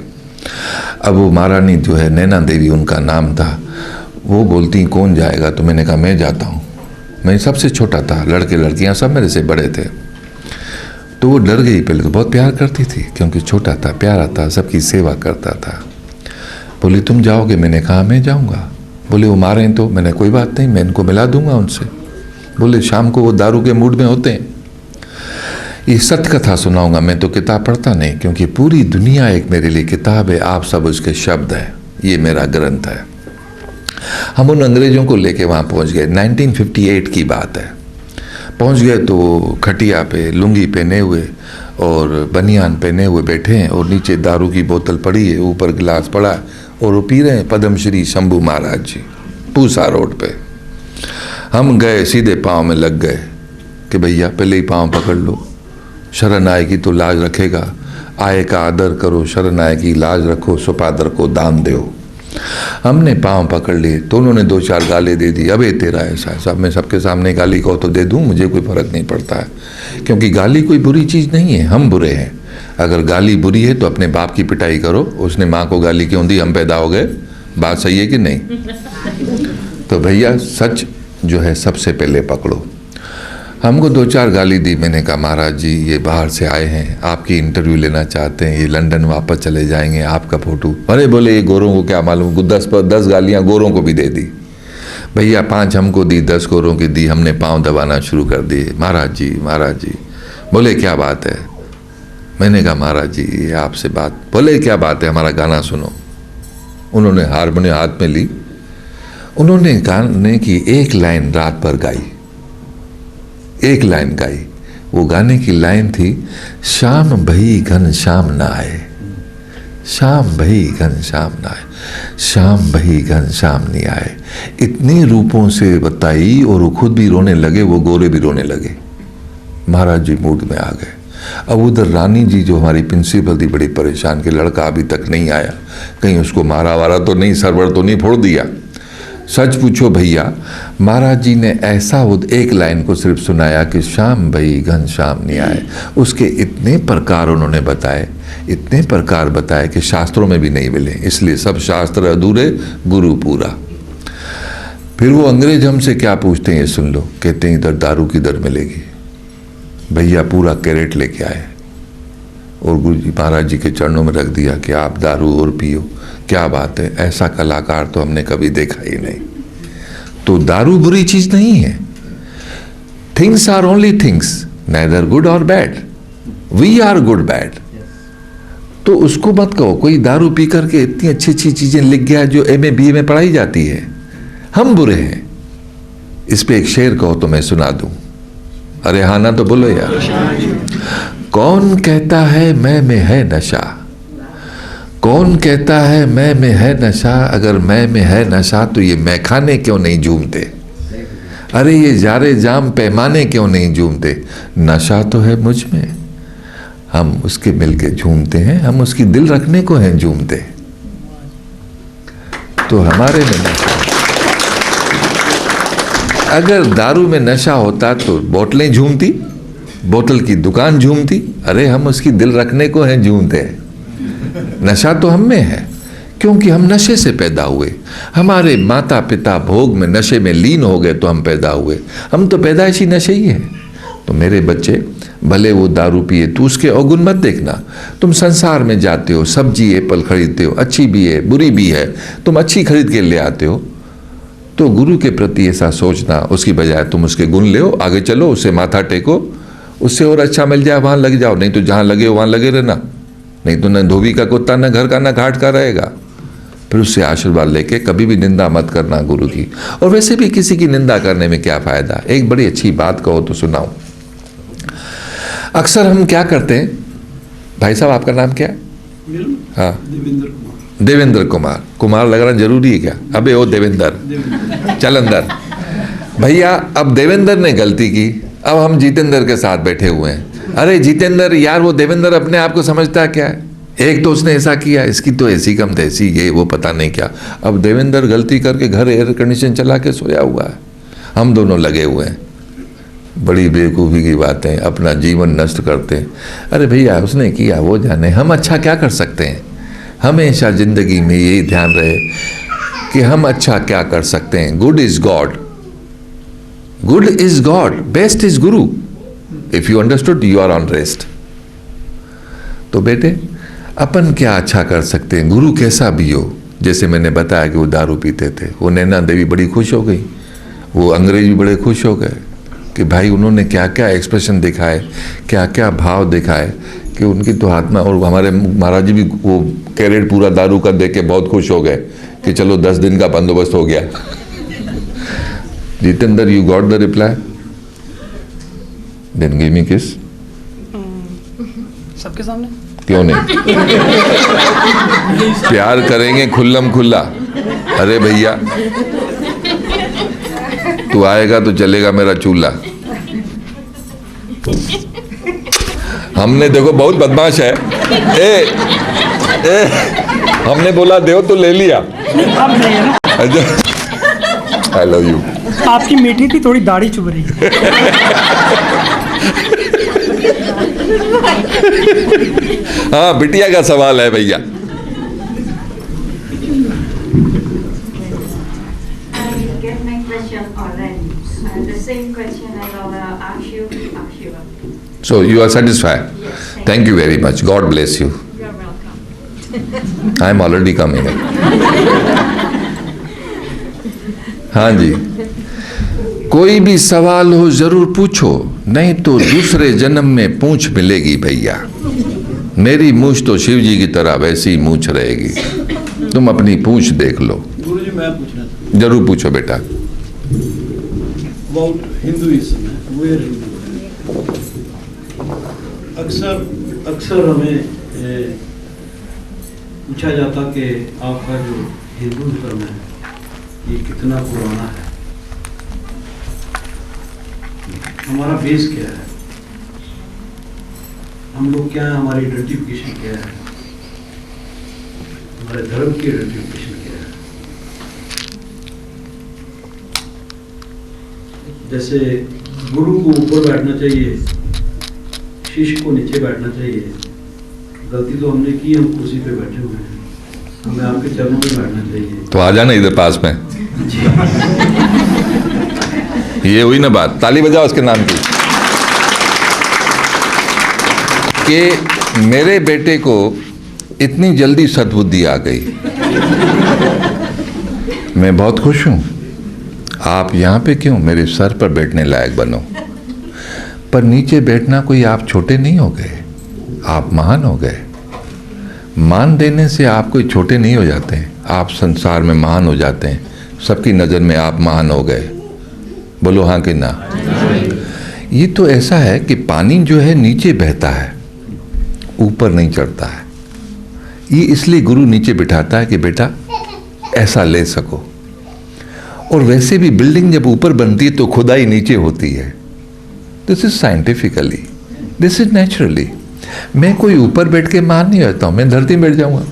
अब वो महारानी जो है, नैना देवी उनका नाम था, वो बोलती कौन जाएगा, तो मैंने कहा मैं जाता हूँ। मैं सबसे छोटा था, लड़के लड़कियाँ सब मेरे से बड़े थे। तो वो डर गई, पहले तो बहुत प्यार करती थी क्योंकि छोटा था, प्यारा था, सबकी सेवा करता था। बोली तुम जाओगे, मैंने कहा मैं जाऊँगा। बोले वो मारें तो, मैंने कोई बात नहीं, मैं इनको मिला दूंगा उनसे। बोले शाम को वो दारू के मूड में होते हैं। ये सत्य कथा सुनाऊंगा, मैं तो किताब पढ़ता नहीं, क्योंकि पूरी दुनिया एक मेरे लिए किताब है, आप सब उसके शब्द हैं, ये मेरा ग्रंथ है। हम उन अंग्रेजों को लेके वहाँ पहुँच गए, 1958 की बात है। पहुँच गए तो खटिया पे लुंगी पहने हुए और बनियान पहने हुए बैठे हैं और नीचे दारू की बोतल पड़ी है, ऊपर गिलास पड़ा और वो पी रहे हैं पद्म श्री शंभू महाराज जी, पूसा रोड पे। हम गए, सीधे पाँव में लग गए कि भैया पहले ही पाँव पकड़ लो, शरण आएगी तो लाज रखेगा, आए का आदर करो, शरण आएगी लाज रखो, सुपादर को दान दो। हमने पाँव पकड़ लिए तो उन्होंने 2-4 गाली दे दी। अबे तेरा ऐसा है, सब मैं सबके सामने गाली कहो तो दे दूँ, मुझे कोई फ़र्क नहीं पड़ता है, क्योंकि गाली कोई बुरी चीज़ नहीं है, हम बुरे हैं। अगर गाली बुरी है तो अपने बाप की पिटाई करो, उसने माँ को गाली क्यों दी, हम पैदा हो गए, बात सही है कि नहीं? तो भैया सच जो है सबसे पहले पकड़ो। हमको 2-4 गाली दी, मैंने कहा महाराज जी ये बाहर से आए हैं, आपकी इंटरव्यू लेना चाहते हैं, ये लंदन वापस चले जाएंगे, आपका फ़ोटो। अरे बोले ये गोरों को क्या मालूम, 10 गालियाँ गोरों को भी दे दी। भैया 5 हमको दी, 10 गोरों की दी, हमने पाँव दबाना शुरू कर दिए। महाराज जी महाराज जी। बोले क्या बात है? मैंने कहा महाराज जी ये आपसे बात। बोले क्या बात है, हमारा गाना सुनो। उन्होंने हारमोनियम हाथ में ली, उन्होंने गाने की एक लाइन रात भर गाई, एक लाइन गाई। वो गाने की लाइन थी, शाम भई घन श्याम न आए, शाम भई घन श्याम न आए, शाम भई घन श्याम नहीं आए। इतने रूपों से बताई और वो खुद भी रोने लगे, वो गोरे भी रोने लगे। महाराज जी मूड में आ गए। अब उधर रानी जी जो हमारी प्रिंसिपल थी बड़ी परेशान कि लड़का अभी तक नहीं आया, कहीं उसको मारा वारा तो नहीं, सरवर तो नहीं फोड़ दिया। सच पूछो भैया, महाराज जी ने ऐसा वो एक लाइन को सिर्फ सुनाया कि शाम भई घन श्याम नहीं आए, उसके इतने प्रकार उन्होंने बताए, इतने प्रकार बताए कि शास्त्रों में भी नहीं मिले। इसलिए सब शास्त्र अधूरे, गुरु पूरा। फिर वो अंग्रेज हमसे क्या पूछते हैं ये सुन लो। कहते हैं इधर दारू किधर मिलेगी। भैया पूरा कैरेट लेके आए और गुरु जी महाराज जी के चरणों में रख दिया कि आप दारू और पियो। क्या बात है, ऐसा कलाकार तो हमने कभी देखा ही नहीं। तो दारू बुरी चीज नहीं है। Things are only things, neither good और bad, we are good bad. तो उसको मत कहो कोई दारू पी करके इतनी अच्छी अच्छी चीजें लिख गया जो MA BA में पढ़ाई जाती है। हम बुरे हैं। इस पे एक शेर कहो तो मैं सुना दूं। अरे हाँ ना तो बोलो यार। कौन कहता है मैं में है नशा, कौन कहता है मैं में है नशा, अगर मैं में है नशा तो ये मैखाने क्यों नहीं झूमते, अरे ये जारे जाम पैमाने क्यों नहीं झूमते। नशा तो है मुझ में, हम उसके मिलके झूमते हैं, हम उसकी दिल रखने को हैं झूमते। तो हमारे में नशा, अगर दारू में नशा होता तो बोतलें झूमती, बोतल की दुकान झूमती। अरे हम उसकी दिल रखने को हैं झूमते हैं। नशा तो हम में है क्योंकि हम नशे से पैदा हुए। हमारे माता पिता भोग में नशे में लीन हो गए तो हम पैदा हुए। हम तो पैदाइशी नशे ही हैं। तो मेरे बच्चे भले वो दारू पिए, तू उसके अवगुण मत देखना। तुम संसार में जाते हो, सब्जी एप्पल खरीदते हो, अच्छी भी है बुरी भी है, तुम अच्छी खरीद के ले आते हो। तो गुरु के प्रति ऐसा सोचना, उसकी बजाय तुम उसके गुण ले, आगे चलो, उससे माथा टेको, उससे और अच्छा मिल जाए वहाँ लग जाओ। नहीं तो जहाँ लगे हो वहाँ लगे रहना, नहीं तो न धोबी का कुत्ता न घर का न घाट का रहेगा। फिर उससे आशीर्वाद लेके कभी भी निंदा मत करना गुरु की। और वैसे भी किसी की निंदा करने में क्या फ़ायदा। एक बड़ी अच्छी बात कहो तो सुनाओ। अक्सर हम क्या करते हैं, भाई साहब आपका नाम क्या है? हाँ देवेंद्र कुमार। कुमार लगना जरूरी है क्या? अबे ओ देवेंद्र, चल अंदर। भैया अब देवेंद्र ने गलती की, अब हम जितेंद्र के साथ बैठे हुए हैं। अरे जितेंद्र यार, वो देवेंद्र अपने आप को समझता क्या है, एक तो उसने ऐसा किया, इसकी तो ऐसी कम तैसी, ये वो पता नहीं क्या। अब देवेंद्र गलती करके घर एयर कंडीशन चला के सोया हुआ है, हम दोनों लगे हुए हैं। बड़ी बेवकूफ़ी की बातें, अपना जीवन नष्ट करते हैं। अरे भैया उसने किया वो जाने, हम अच्छा क्या कर सकते हैं। हमेशा ज़िंदगी में यही ध्यान रहे कि हम अच्छा क्या कर सकते हैं। Good is god, good is god, best is guru. If you understood you are on rest. तो बेटे अपन क्या अच्छा कर सकते हैं, गुरु कैसा भी हो। जैसे मैंने बताया कि वो दारू पीते थे, वो नैना देवी बड़ी खुश हो गई, वो अंग्रेज भी बड़े खुश हो गए कि भाई उन्होंने क्या क्या एक्सप्रेशन दिखाए, क्या क्या भाव दिखाए कि उनकी तो आत्मा। और हमारे महाराज जी भी वो कैरेट पूरा दारू का देख के बहुत खुश हो गए कि चलो 10 दिन का बंदोबस्त हो गया। Jitendra, you got the reply? Then give me kiss. सबके सामने क्यों नहीं? प्यार करेंगे खुल्लम खुल्ला। अरे भैया तू आएगा तो चलेगा मेरा चूल्हा। हमने देखो बहुत बदमाश है। हमने बोला देव तो ले लिया, अब नहीं है ना, आई लव यू। आपकी मीठी थी, थोड़ी दाढ़ी चुभ रही है। हाँ, बिटिया का सवाल है भैया। Get my question already. The same question I will ask you, Shiva. So you are satisfied? Yes. Thank you very much. God bless you. You are welcome. I am already coming. हाँ जी, कोई भी सवाल हो जरूर पूछो, नहीं तो दूसरे जन्म में पूंछ मिलेगी भैया। मेरी मूंछ तो शिव जी की तरह वैसी ही मूंछ रहेगी, तुम अपनी पूंछ देख लो। गुरुजी मैं पूछना था जरूर पूछो बेटा। अबाउट हिंदुइज्म, वेयर हिंदू अक्सर हमें पूछा जाता कि आपका जो हिंदू धर्म है ये कितना पुराना है, हमारा बेस क्या है, हम लोग क्या है, हमारी आइडेंटिफिकेशन क्या है, हमारे धर्म की आइडेंटिफिकेशन क्या है। जैसे गुरु को ऊपर बैठना चाहिए, शिष्य को नीचे बैठना चाहिए। गलती तो हमने की, हम कुर्सी पे बैठे हुए हैं, हमें आपके चरणों में बैठना चाहिए। तो आ जाना इधर पास में। ये हुई ना बात, ताली बजाओ उसके नाम की। कि मेरे बेटे को इतनी जल्दी सद्बुद्धि आ गई, मैं बहुत खुश हूं। आप यहाँ पे क्यों, मेरे सर पर बैठने लायक बनो। पर नीचे बैठना कोई आप छोटे नहीं हो गए, आप महान हो गए। मान देने से आप कोई छोटे नहीं हो जाते, आप संसार में महान हो जाते हैं। सबकी नज़र में आप महान हो गए। बोलो हाँ कि ना। ये तो ऐसा है कि पानी जो है नीचे बहता है, ऊपर नहीं चढ़ता है। ये इसलिए गुरु नीचे बिठाता है कि बेटा ऐसा ले सको। और वैसे भी बिल्डिंग जब ऊपर बनती है तो खुदाई नीचे होती है। This is scientifically, this is naturally. मैं कोई ऊपर बैठ के मान नहीं रहता हूँ, मैं धरती में बैठ जाऊँगा।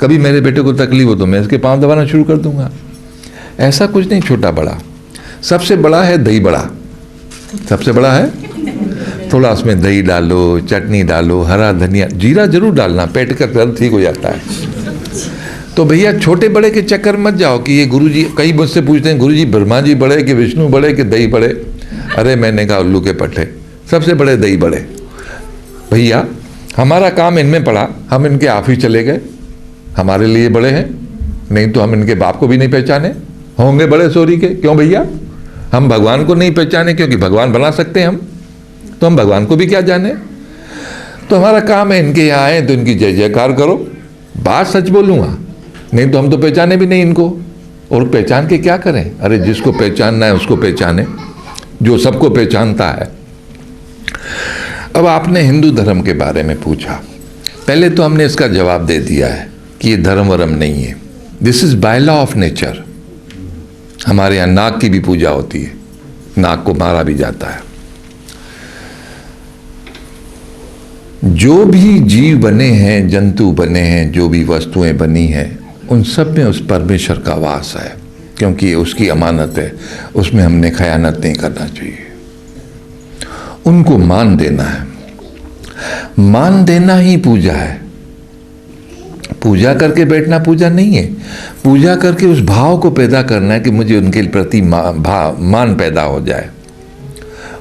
कभी मेरे बेटे को तकलीफ हो तो मैं इसके पाँव दबाना शुरू कर दूंगा। ऐसा कुछ नहीं छोटा बड़ा। सबसे बड़ा है दही बड़ा, सबसे बड़ा है। थोड़ा उसमें दही डालो, चटनी डालो, हरा धनिया, जीरा जरूर डालना, पेट का दर्द ठीक हो जाता है। तो भैया छोटे बड़े के चक्कर मत जाओ कि ये गुरुजी, कई मुझसे पूछते हैं गुरुजी ब्रह्मा जी बड़े कि विष्णु बड़े कि दही बड़े। अरे मैंने कहा उल्लू के पट्टे, सबसे बड़े दही बड़े। भैया हमारा काम इनमें पड़ा, हम इनके आप ही चले गए, हमारे लिए बड़े हैं। नहीं तो हम इनके बाप को भी नहीं पहचाने, होंगे बड़े सोरी के। क्यों भैया, हम भगवान को नहीं पहचाने क्योंकि भगवान बना सकते हैं हम, तो हम भगवान को भी क्या जाने। तो हमारा काम है इनके यहाँ आए तो इनकी जय जयकार करो। बात सच बोलूँगा, नहीं तो हम तो पहचाने भी नहीं इनको। और पहचान के क्या करें। अरे जिसको पहचानना है उसको पहचाने, जो सबको पहचानता है। अब आपने हिंदू धर्म के बारे में पूछा, पहले तो हमने इसका जवाब दे दिया है कि ये धर्म वरम नहीं है। This is by law of nature. हमारे यहाँ नाग की भी पूजा होती है, नाग को मारा भी जाता है। जो भी जीव बने हैं, जंतु बने हैं, जो भी वस्तुएं बनी हैं, उन सब में उस परमेश्वर का वास है, क्योंकि ये उसकी अमानत है। उसमें हमने खयानत नहीं करना चाहिए। उनको मान देना है, मान देना ही पूजा है। पूजा करके बैठना पूजा नहीं है। पूजा करके उस भाव को पैदा करना है कि मुझे उनके प्रति मान पैदा हो जाए।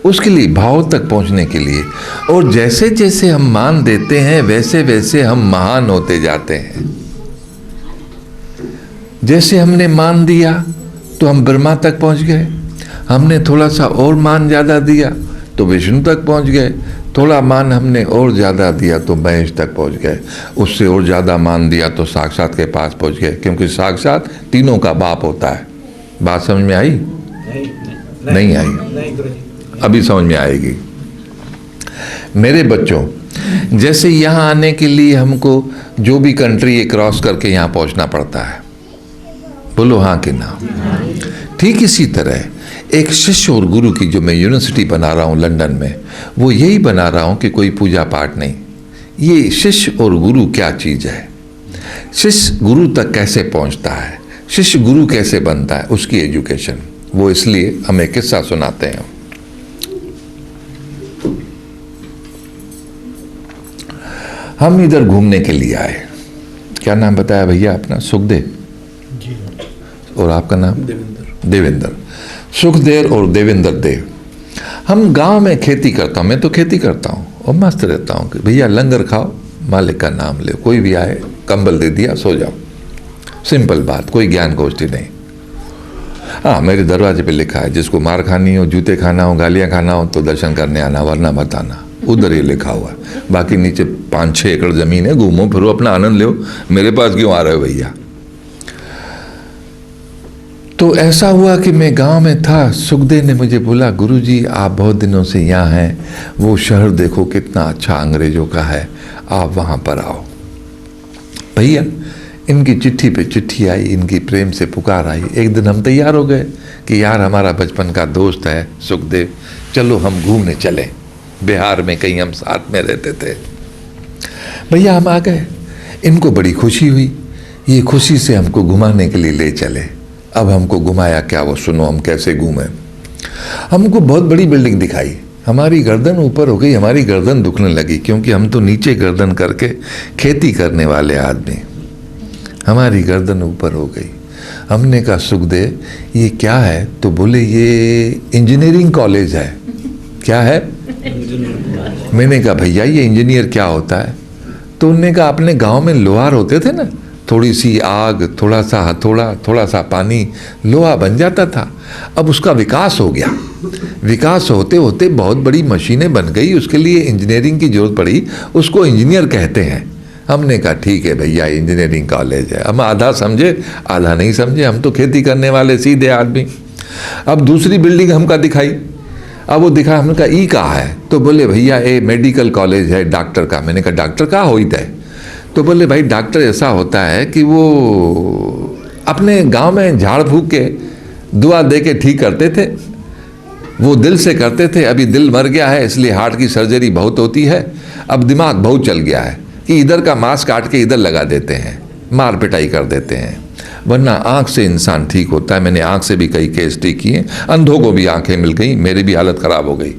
उसके लिए भाव तक पहुंचने के लिए, और जैसे जैसे हम मान देते हैं वैसे वैसे हम महान होते जाते हैं। जैसे हमने मान दिया तो हम ब्रह्मा तक पहुंच गए, हमने थोड़ा सा और मान ज़्यादा दिया तो विष्णु तक पहुंच गए, थोड़ा मान हमने और ज़्यादा दिया तो महेश तक पहुंच गए, उससे और ज़्यादा मान दिया तो साक्षात के पास पहुंच गए, क्योंकि साक्षात तीनों का बाप होता है। बात समझ में आई? नहीं आई, अभी समझ में आएगी। मेरे बच्चों, जैसे यहाँ आने के लिए हमको जो भी कंट्री ये क्रॉस करके यहाँ पहुँचना पड़ता है, बोलो हाँ कि ना। ठीक इसी तरह एक शिष्य और गुरु की जो मैं यूनिवर्सिटी बना रहा हूँ लंदन में, वो यही बना रहा हूँ कि कोई पूजा पाठ नहीं। ये शिष्य और गुरु क्या चीज़ है, शिष्य गुरु तक कैसे पहुँचता है, शिष्य गुरु कैसे बनता है, उसकी एजुकेशन। वो इसलिए हमें किस्सा सुनाते हैं। हम इधर घूमने के लिए आए। क्या नाम बताया भैया अपना? सुखदेव जी। और आपका नाम? देवेंद्र। सुखदेव और देवेंद्र देव। हम गांव में खेती करता हूँ, मैं तो खेती करता हूँ और मस्त रहता हूँ कि भैया लंगर खाओ, मालिक का नाम ले, कोई भी आए कंबल दे दिया, सो जाओ, सिंपल बात, कोई ज्ञान गोष्ठी नहीं। हाँ, मेरे दरवाजे पे लिखा है जिसको मार खानी हो, जूते खाना हो, गालियाँ खाना हो तो दर्शन करने आना, वरना मत आना, उधर ही लिखा हुआ है। बाकी नीचे 5-6 एकड़ ज़मीन है, घूमो फिरो, अपना आनंद लो, मेरे पास क्यों आ रहे हो भैया। तो ऐसा हुआ कि मैं गांव में था, सुखदेव ने मुझे बोला, गुरुजी आप बहुत दिनों से यहाँ हैं, वो शहर देखो कितना अच्छा अंग्रेजों का है, आप वहाँ पर आओ। भैया इनकी चिट्ठी पे चिट्ठी आई, इनकी प्रेम से पुकार आई। एक दिन हम तैयार हो गए कि यार हमारा बचपन का दोस्त है सुखदेव, चलो हम घूमने चलें। बिहार में कहीं हम साथ में रहते थे। भैया हम आ गए, इनको बड़ी खुशी हुई, ये खुशी से हमको घुमाने के लिए ले चले। अब हमको घुमाया क्या, वो सुनो हम कैसे घूमे। हमको बहुत बड़ी बिल्डिंग दिखाई, हमारी गर्दन ऊपर हो गई, हमारी गर्दन दुखने लगी, क्योंकि हम तो नीचे गर्दन करके खेती करने वाले आदमी, हमारी गर्दन ऊपर हो गई। हमने कहा सुखदेव ये क्या है? तो बोले ये इंजीनियरिंग कॉलेज है। क्या है? मैंने कहा भैया ये इंजीनियर क्या होता है? तो उन्होंने कहा अपने गांव में लोहार होते थे ना, थोड़ी सी आग, थोड़ा सा हथौड़ा, थोड़ा सा पानी, लोहा बन जाता था। अब उसका विकास हो गया, विकास होते होते बहुत बड़ी मशीनें बन गई, उसके लिए इंजीनियरिंग की जरूरत पड़ी, उसको इंजीनियर कहते हैं। हमने कहा ठीक है भैया इंजीनियरिंग कॉलेज है। हम आधा समझे आधा नहीं समझे, हम तो खेती करने वाले सीधे आदमी। अब दूसरी बिल्डिंग हमका दिखाई, अब वो दिखा, हमने कहा ई कहाँ है? तो बोले भैया ये मेडिकल कॉलेज है डॉक्टर का। मैंने कहा डॉक्टर का होता है? तो बोले भाई डॉक्टर ऐसा होता है कि वो अपने गांव में झाड़ फूक के दुआ दे के ठीक करते थे, वो दिल से करते थे। अभी दिल मर गया है इसलिए हार्ट की सर्जरी बहुत होती है, अब दिमाग बहुत चल गया है कि इधर का मांस काट के इधर लगा देते हैं, मार पिटाई कर देते हैं, वरना आँख से इंसान ठीक होता है। मैंने आँख से भी कई केस ठीक किए, अंधों को भी आँखें मिल गई, मेरी भी हालत ख़राब हो गई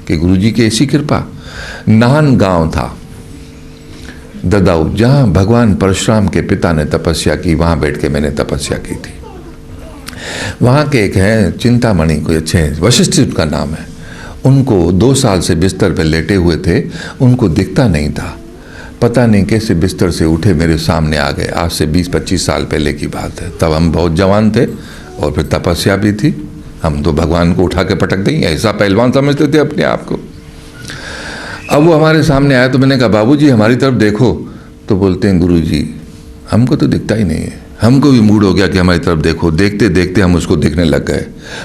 कि गुरुजी की ऐसी कृपा। नाहन गांव था ददाऊ, जहाँ भगवान परशुराम के पिता ने तपस्या की, वहाँ बैठ के मैंने तपस्या की थी। वहाँ के एक हैं चिंतामणि, कोई अच्छे हैं, वशिष्ठ उनका नाम है। उनको 2 साल से बिस्तर पर लेटे हुए थे, उनको दिखता नहीं था, पता नहीं कैसे बिस्तर से उठे मेरे सामने आ गए। आज से 20-25 साल पहले की बात है, तब हम बहुत जवान थे और फिर तपस्या भी थी। हम तो भगवान को उठा के पटक देंगे, ऐसा पहलवान समझते थे अपने आप को। अब वो हमारे सामने आया तो मैंने कहा बाबूजी हमारी तरफ देखो। तो बोलते हैं गुरुजी हमको तो दिखता ही नहीं है। हमको भी मूड हो गया कि हमारी तरफ देखो, देखते देखते हम उसको दिखने लग गए।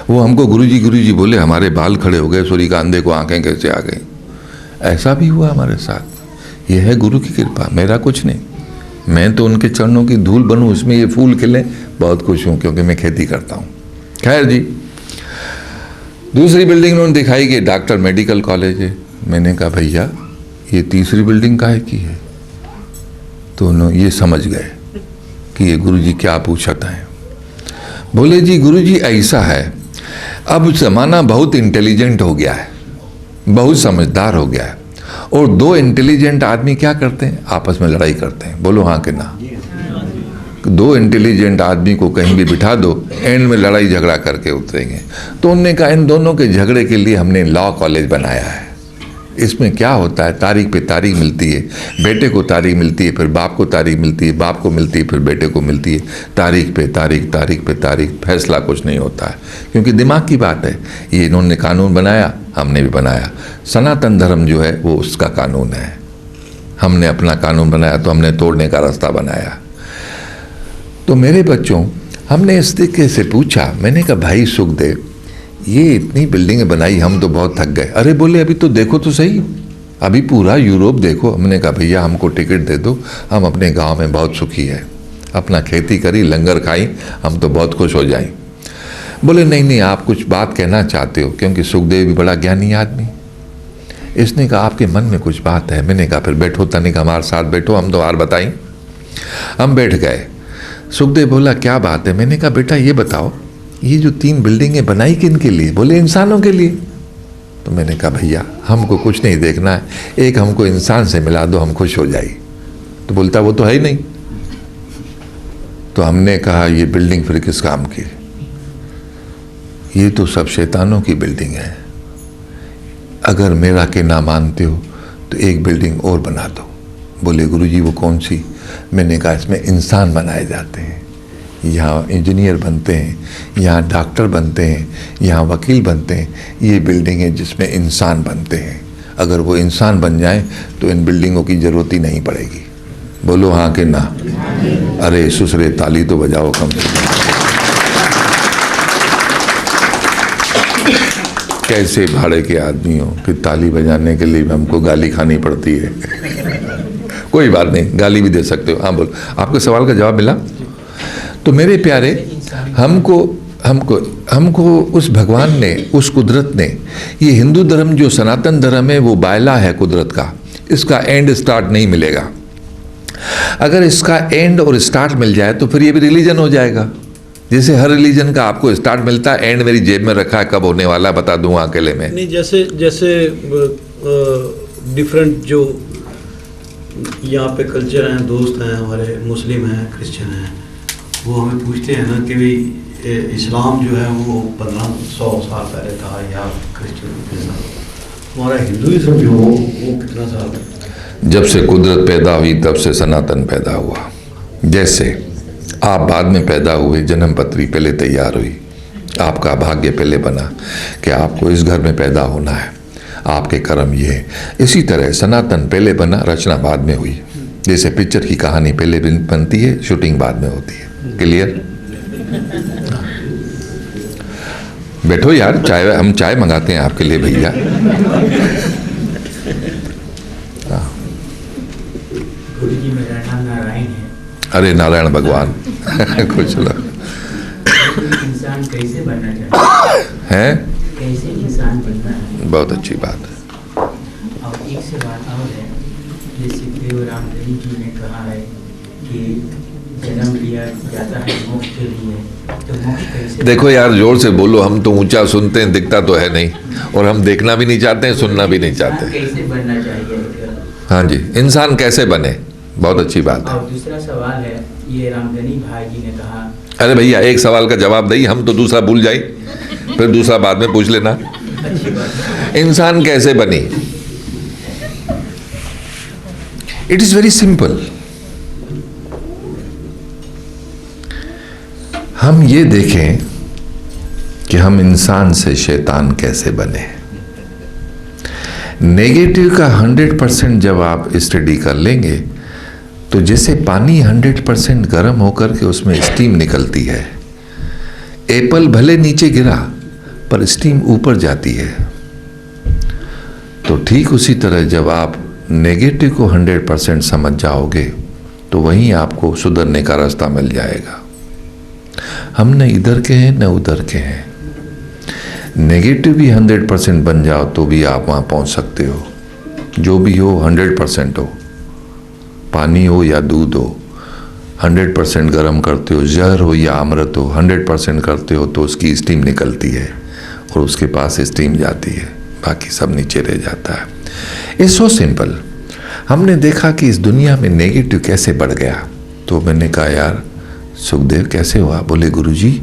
वो हमको गुरुजी बोले, हमारे बाल खड़े हो गए, सूर्य कांधे को आंखें कैसे आ गई। ऐसा भी हुआ हमारे साथ। यह है गुरु की कृपा, मेरा कुछ नहीं। मैं तो उनके चरणों की धूल बनूं, उसमें ये फूल खिले, बहुत खुश हूँ क्योंकि मैं खेती करता हूँ। खैर जी, दूसरी बिल्डिंग उन्होंने दिखाई कि डॉक्टर मेडिकल कॉलेज है। मैंने कहा भैया ये तीसरी बिल्डिंग काहे की है? तो उन्होंने ये समझ गए कि ये गुरुजी क्या पूछता है। बोले जी गुरुजी ऐसा है, अब ज़माना बहुत इंटेलिजेंट हो गया है, बहुत समझदार हो गया है, और 2 इंटेलिजेंट आदमी क्या करते हैं? आपस में लड़ाई करते हैं। बोलो हाँ कि ना? 2 इंटेलिजेंट आदमी को कहीं भी बिठा दो, एंड में लड़ाई झगड़ा करके उतरेंगे। तो उन्होंने कहा इन दोनों के झगड़े के लिए हमने लॉ कॉलेज बनाया है। इसमें क्या होता है, तारीख पे तारीख मिलती है, बेटे को तारीख मिलती है, फिर बाप को तारीख मिलती है, बाप को मिलती है, फिर बेटे को मिलती है, तारीख पे तारीख, तारीख पे तारीख, फैसला कुछ नहीं होता है, क्योंकि दिमाग की बात है। ये इन्होंने कानून बनाया, हमने भी बनाया। सनातन धर्म जो है वो उसका कानून है, हमने अपना कानून बनाया तो हमने तोड़ने का रास्ता बनाया। तो मेरे बच्चों, हमने इस तरीके से पूछा। मैंने कहा भाई सुखदेव ये इतनी बिल्डिंगें बनाई, हम तो बहुत थक गए। अरे बोले अभी तो देखो तो सही, अभी पूरा यूरोप देखो। हमने कहा भैया हमको टिकट दे दो, हम अपने गांव में बहुत सुखी है, अपना खेती करी, लंगर खाई, हम तो बहुत खुश हो जाएं। बोले नहीं नहीं आप कुछ बात कहना चाहते हो, क्योंकि सुखदेव भी बड़ा ज्ञानी आदमी। इसने कहा आपके मन में कुछ बात है। मैंने कहा फिर बैठो तनिक हमारे साथ बैठो, हम तो हार बताई। हम बैठ गए। सुखदेव बोला क्या बात है। मैंने कहा बेटा ये बताओ, ये जो 3 बिल्डिंगें बनाई किन के लिए? बोले इंसानों के लिए। तो मैंने कहा भैया हमको कुछ नहीं देखना है, एक हमको इंसान से मिला दो, हम खुश हो जाए। तो बोलता वो तो है ही नहीं। तो हमने कहा ये बिल्डिंग फिर किस काम की? ये तो सब शैतानों की बिल्डिंग है, अगर मेरा के ना मानते हो तो एक बिल्डिंग और बना दो। बोले गुरुजी वो कौन सी? मैंने कहा इसमें इंसान बनाए जाते हैं, यहाँ इंजीनियर बनते हैं, यहाँ डॉक्टर बनते हैं, यहाँ वकील बनते हैं। ये बिल्डिंग है जिसमें इंसान बनते हैं, अगर वो इंसान बन जाए तो इन बिल्डिंगों की ज़रूरत ही नहीं पड़ेगी। बोलो हाँ कि ना? अरे सुसरे ताली तो बजाओ कम से कम। कैसे भाड़े के आदमी हो कि ताली बजाने के लिए हमको गाली खानी पड़ती है। कोई बात नहीं, गाली भी दे सकते हो। हाँ बोलो, आपके सवाल का जवाब मिला? तो मेरे प्यारे, हमको हमको हमको उस भगवान ने, उस कुदरत ने, ये हिंदू धर्म जो सनातन धर्म है वो बायला है कुदरत का, इसका एंड स्टार्ट नहीं मिलेगा। अगर इसका एंड और स्टार्ट मिल जाए तो फिर ये भी रिलीजन हो जाएगा। जैसे हर रिलीजन का आपको स्टार्ट मिलता है, एंड मेरी जेब में रखा है, कब होने वाला बता दूँ अकेले में। नहीं, जैसे डिफरेंट जो यहाँ पे कल्चर हैं, दोस्त हैं हमारे, मुस्लिम हैं, क्रिश्चियन हैं, वो हमें पूछते हैं ना कि भाई इस्लाम जो है वो 1500 साल पहले था या क्रिश्चियन, हमारा हिंदुइज्म जो वो कितना साल? जब से कुदरत पैदा हुई तब से सनातन पैदा हुआ। जैसे आप बाद में पैदा हुए, जन्म पत्री पहले तैयार हुई, आपका भाग्य पहले बना कि आपको इस घर में पैदा होना है, आपके कर्म ये है। इसी तरह सनातन पहले बना, रचना बाद में हुई। जैसे पिक्चर की कहानी पहले बनती है, शूटिंग बाद में होती है। क्लियर? बैठो यार, चाय, हम चाय मंगाते हैं आपके लिए भैया। गुरुजी मेरा नाम नारायण है। अरे नारायण भगवान। कुछ लो। इंसान कैसे बनना चाहिए? हैं? कैसे इंसान बनना है? बहुत अच्छी बात है। और एक सवाल और है, जैसे देव रामदेव जी ने कहा है कि जन्म लिया जाता है मोक्ष के लिए, तो मोक्ष कैसे? देखो यार जोर से बोलो, हम तो ऊंचा सुनते हैं, दिखता तो है नहीं, और हम देखना भी नहीं चाहते हैं, सुनना भी नहीं चाहते। कैसे बनना चाहिए? हाँ जी, इंसान कैसे बने, बहुत अच्छी बात है। और दूसरा सवाल है, ये रामधनी भाई जी ने कहा। अरे भैया एक सवाल का जवाब दई, हम तो दूसरा भूल जाए, फिर दूसरा बाद में पूछ लेना। इंसान कैसे बनी? It is very simple. हम ये देखें कि हम इंसान से शैतान कैसे बने। नेगेटिव का 100% जब आप स्टडी कर लेंगे तो जैसे पानी 100% गर्म होकर के उसमें स्टीम निकलती है, एप्पल भले नीचे गिरा पर स्टीम ऊपर जाती है, तो ठीक उसी तरह जब आप नेगेटिव को 100% समझ जाओगे तो वहीं आपको सुधरने का रास्ता मिल जाएगा। हम न इधर के हैं न उधर के हैं। नेगेटिव भी 100% बन जाओ तो भी आप वहाँ पहुँच सकते हो। जो भी हो 100% हो, पानी हो या दूध हो, 100% गर्म करते हो, जहर हो या अमृत हो, 100% करते हो तो उसकी स्टीम निकलती है और उसके पास स्टीम जाती है, बाकी सब नीचे रह जाता है। It's so simple. हमने देखा कि इस दुनिया में नेगेटिव कैसे बढ़ गया, तो मैंने कहा यार सुखदेव कैसे हुआ? बोले गुरुजी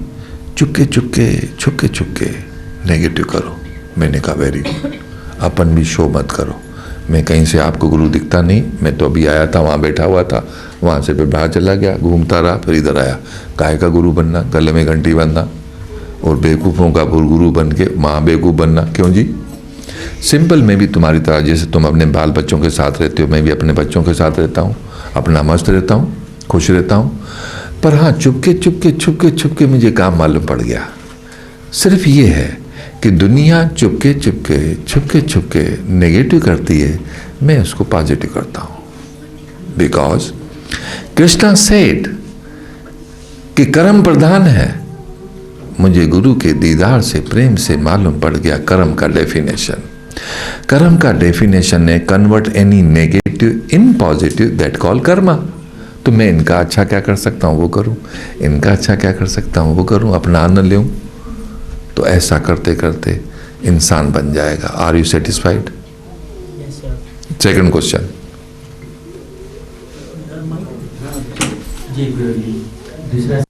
चुपके चुपके छुपके छुपके नेगेटिव करो। मैंने कहा वेरी गुड, अपन भी शो मत करो। मैं कहीं से आपको गुरु दिखता नहीं, मैं तो अभी आया था, वहाँ बैठा हुआ था, वहाँ से फिर बाहर चला गया, घूमता रहा, फिर इधर आया। काय का गुरु बनना, गले में घंटी बांधना और बेवकूफ़ों का गुरु बन के माँ बेवकूफ़ बनना, क्यों जी? सिंपल, मैं भी तुम्हारी तरह, जैसे तुम अपने बाल बच्चों के साथ रहते हो, मैं भी अपने बच्चों के साथ रहता हूँ, अपना मस्त रहता हूँ, खुश रहता हूँ। पर हाँ, चुपके चुपके छुपके छुपके मुझे काम मालूम पड़ गया। सिर्फ ये है कि दुनिया चुपके चुपके छुपके छुपके नेगेटिव करती है, मैं उसको पॉजिटिव करता हूँ। बिकॉज कृष्णा सेड कि कर्म प्रधान है। मुझे गुरु के दीदार से, प्रेम से मालूम पड़ गया कर्म का डेफिनेशन। कर्म का डेफिनेशन है convert any negative in positive, that call Karma. तो मैं इनका अच्छा क्या कर सकता हूँ वो करूँ, इनका अच्छा क्या कर सकता हूँ वो करूँ, अपना आनंद लूँ। तो ऐसा करते करते इंसान बन जाएगा। Are you satisfied? Second question. जी गुरु जी, दूसरा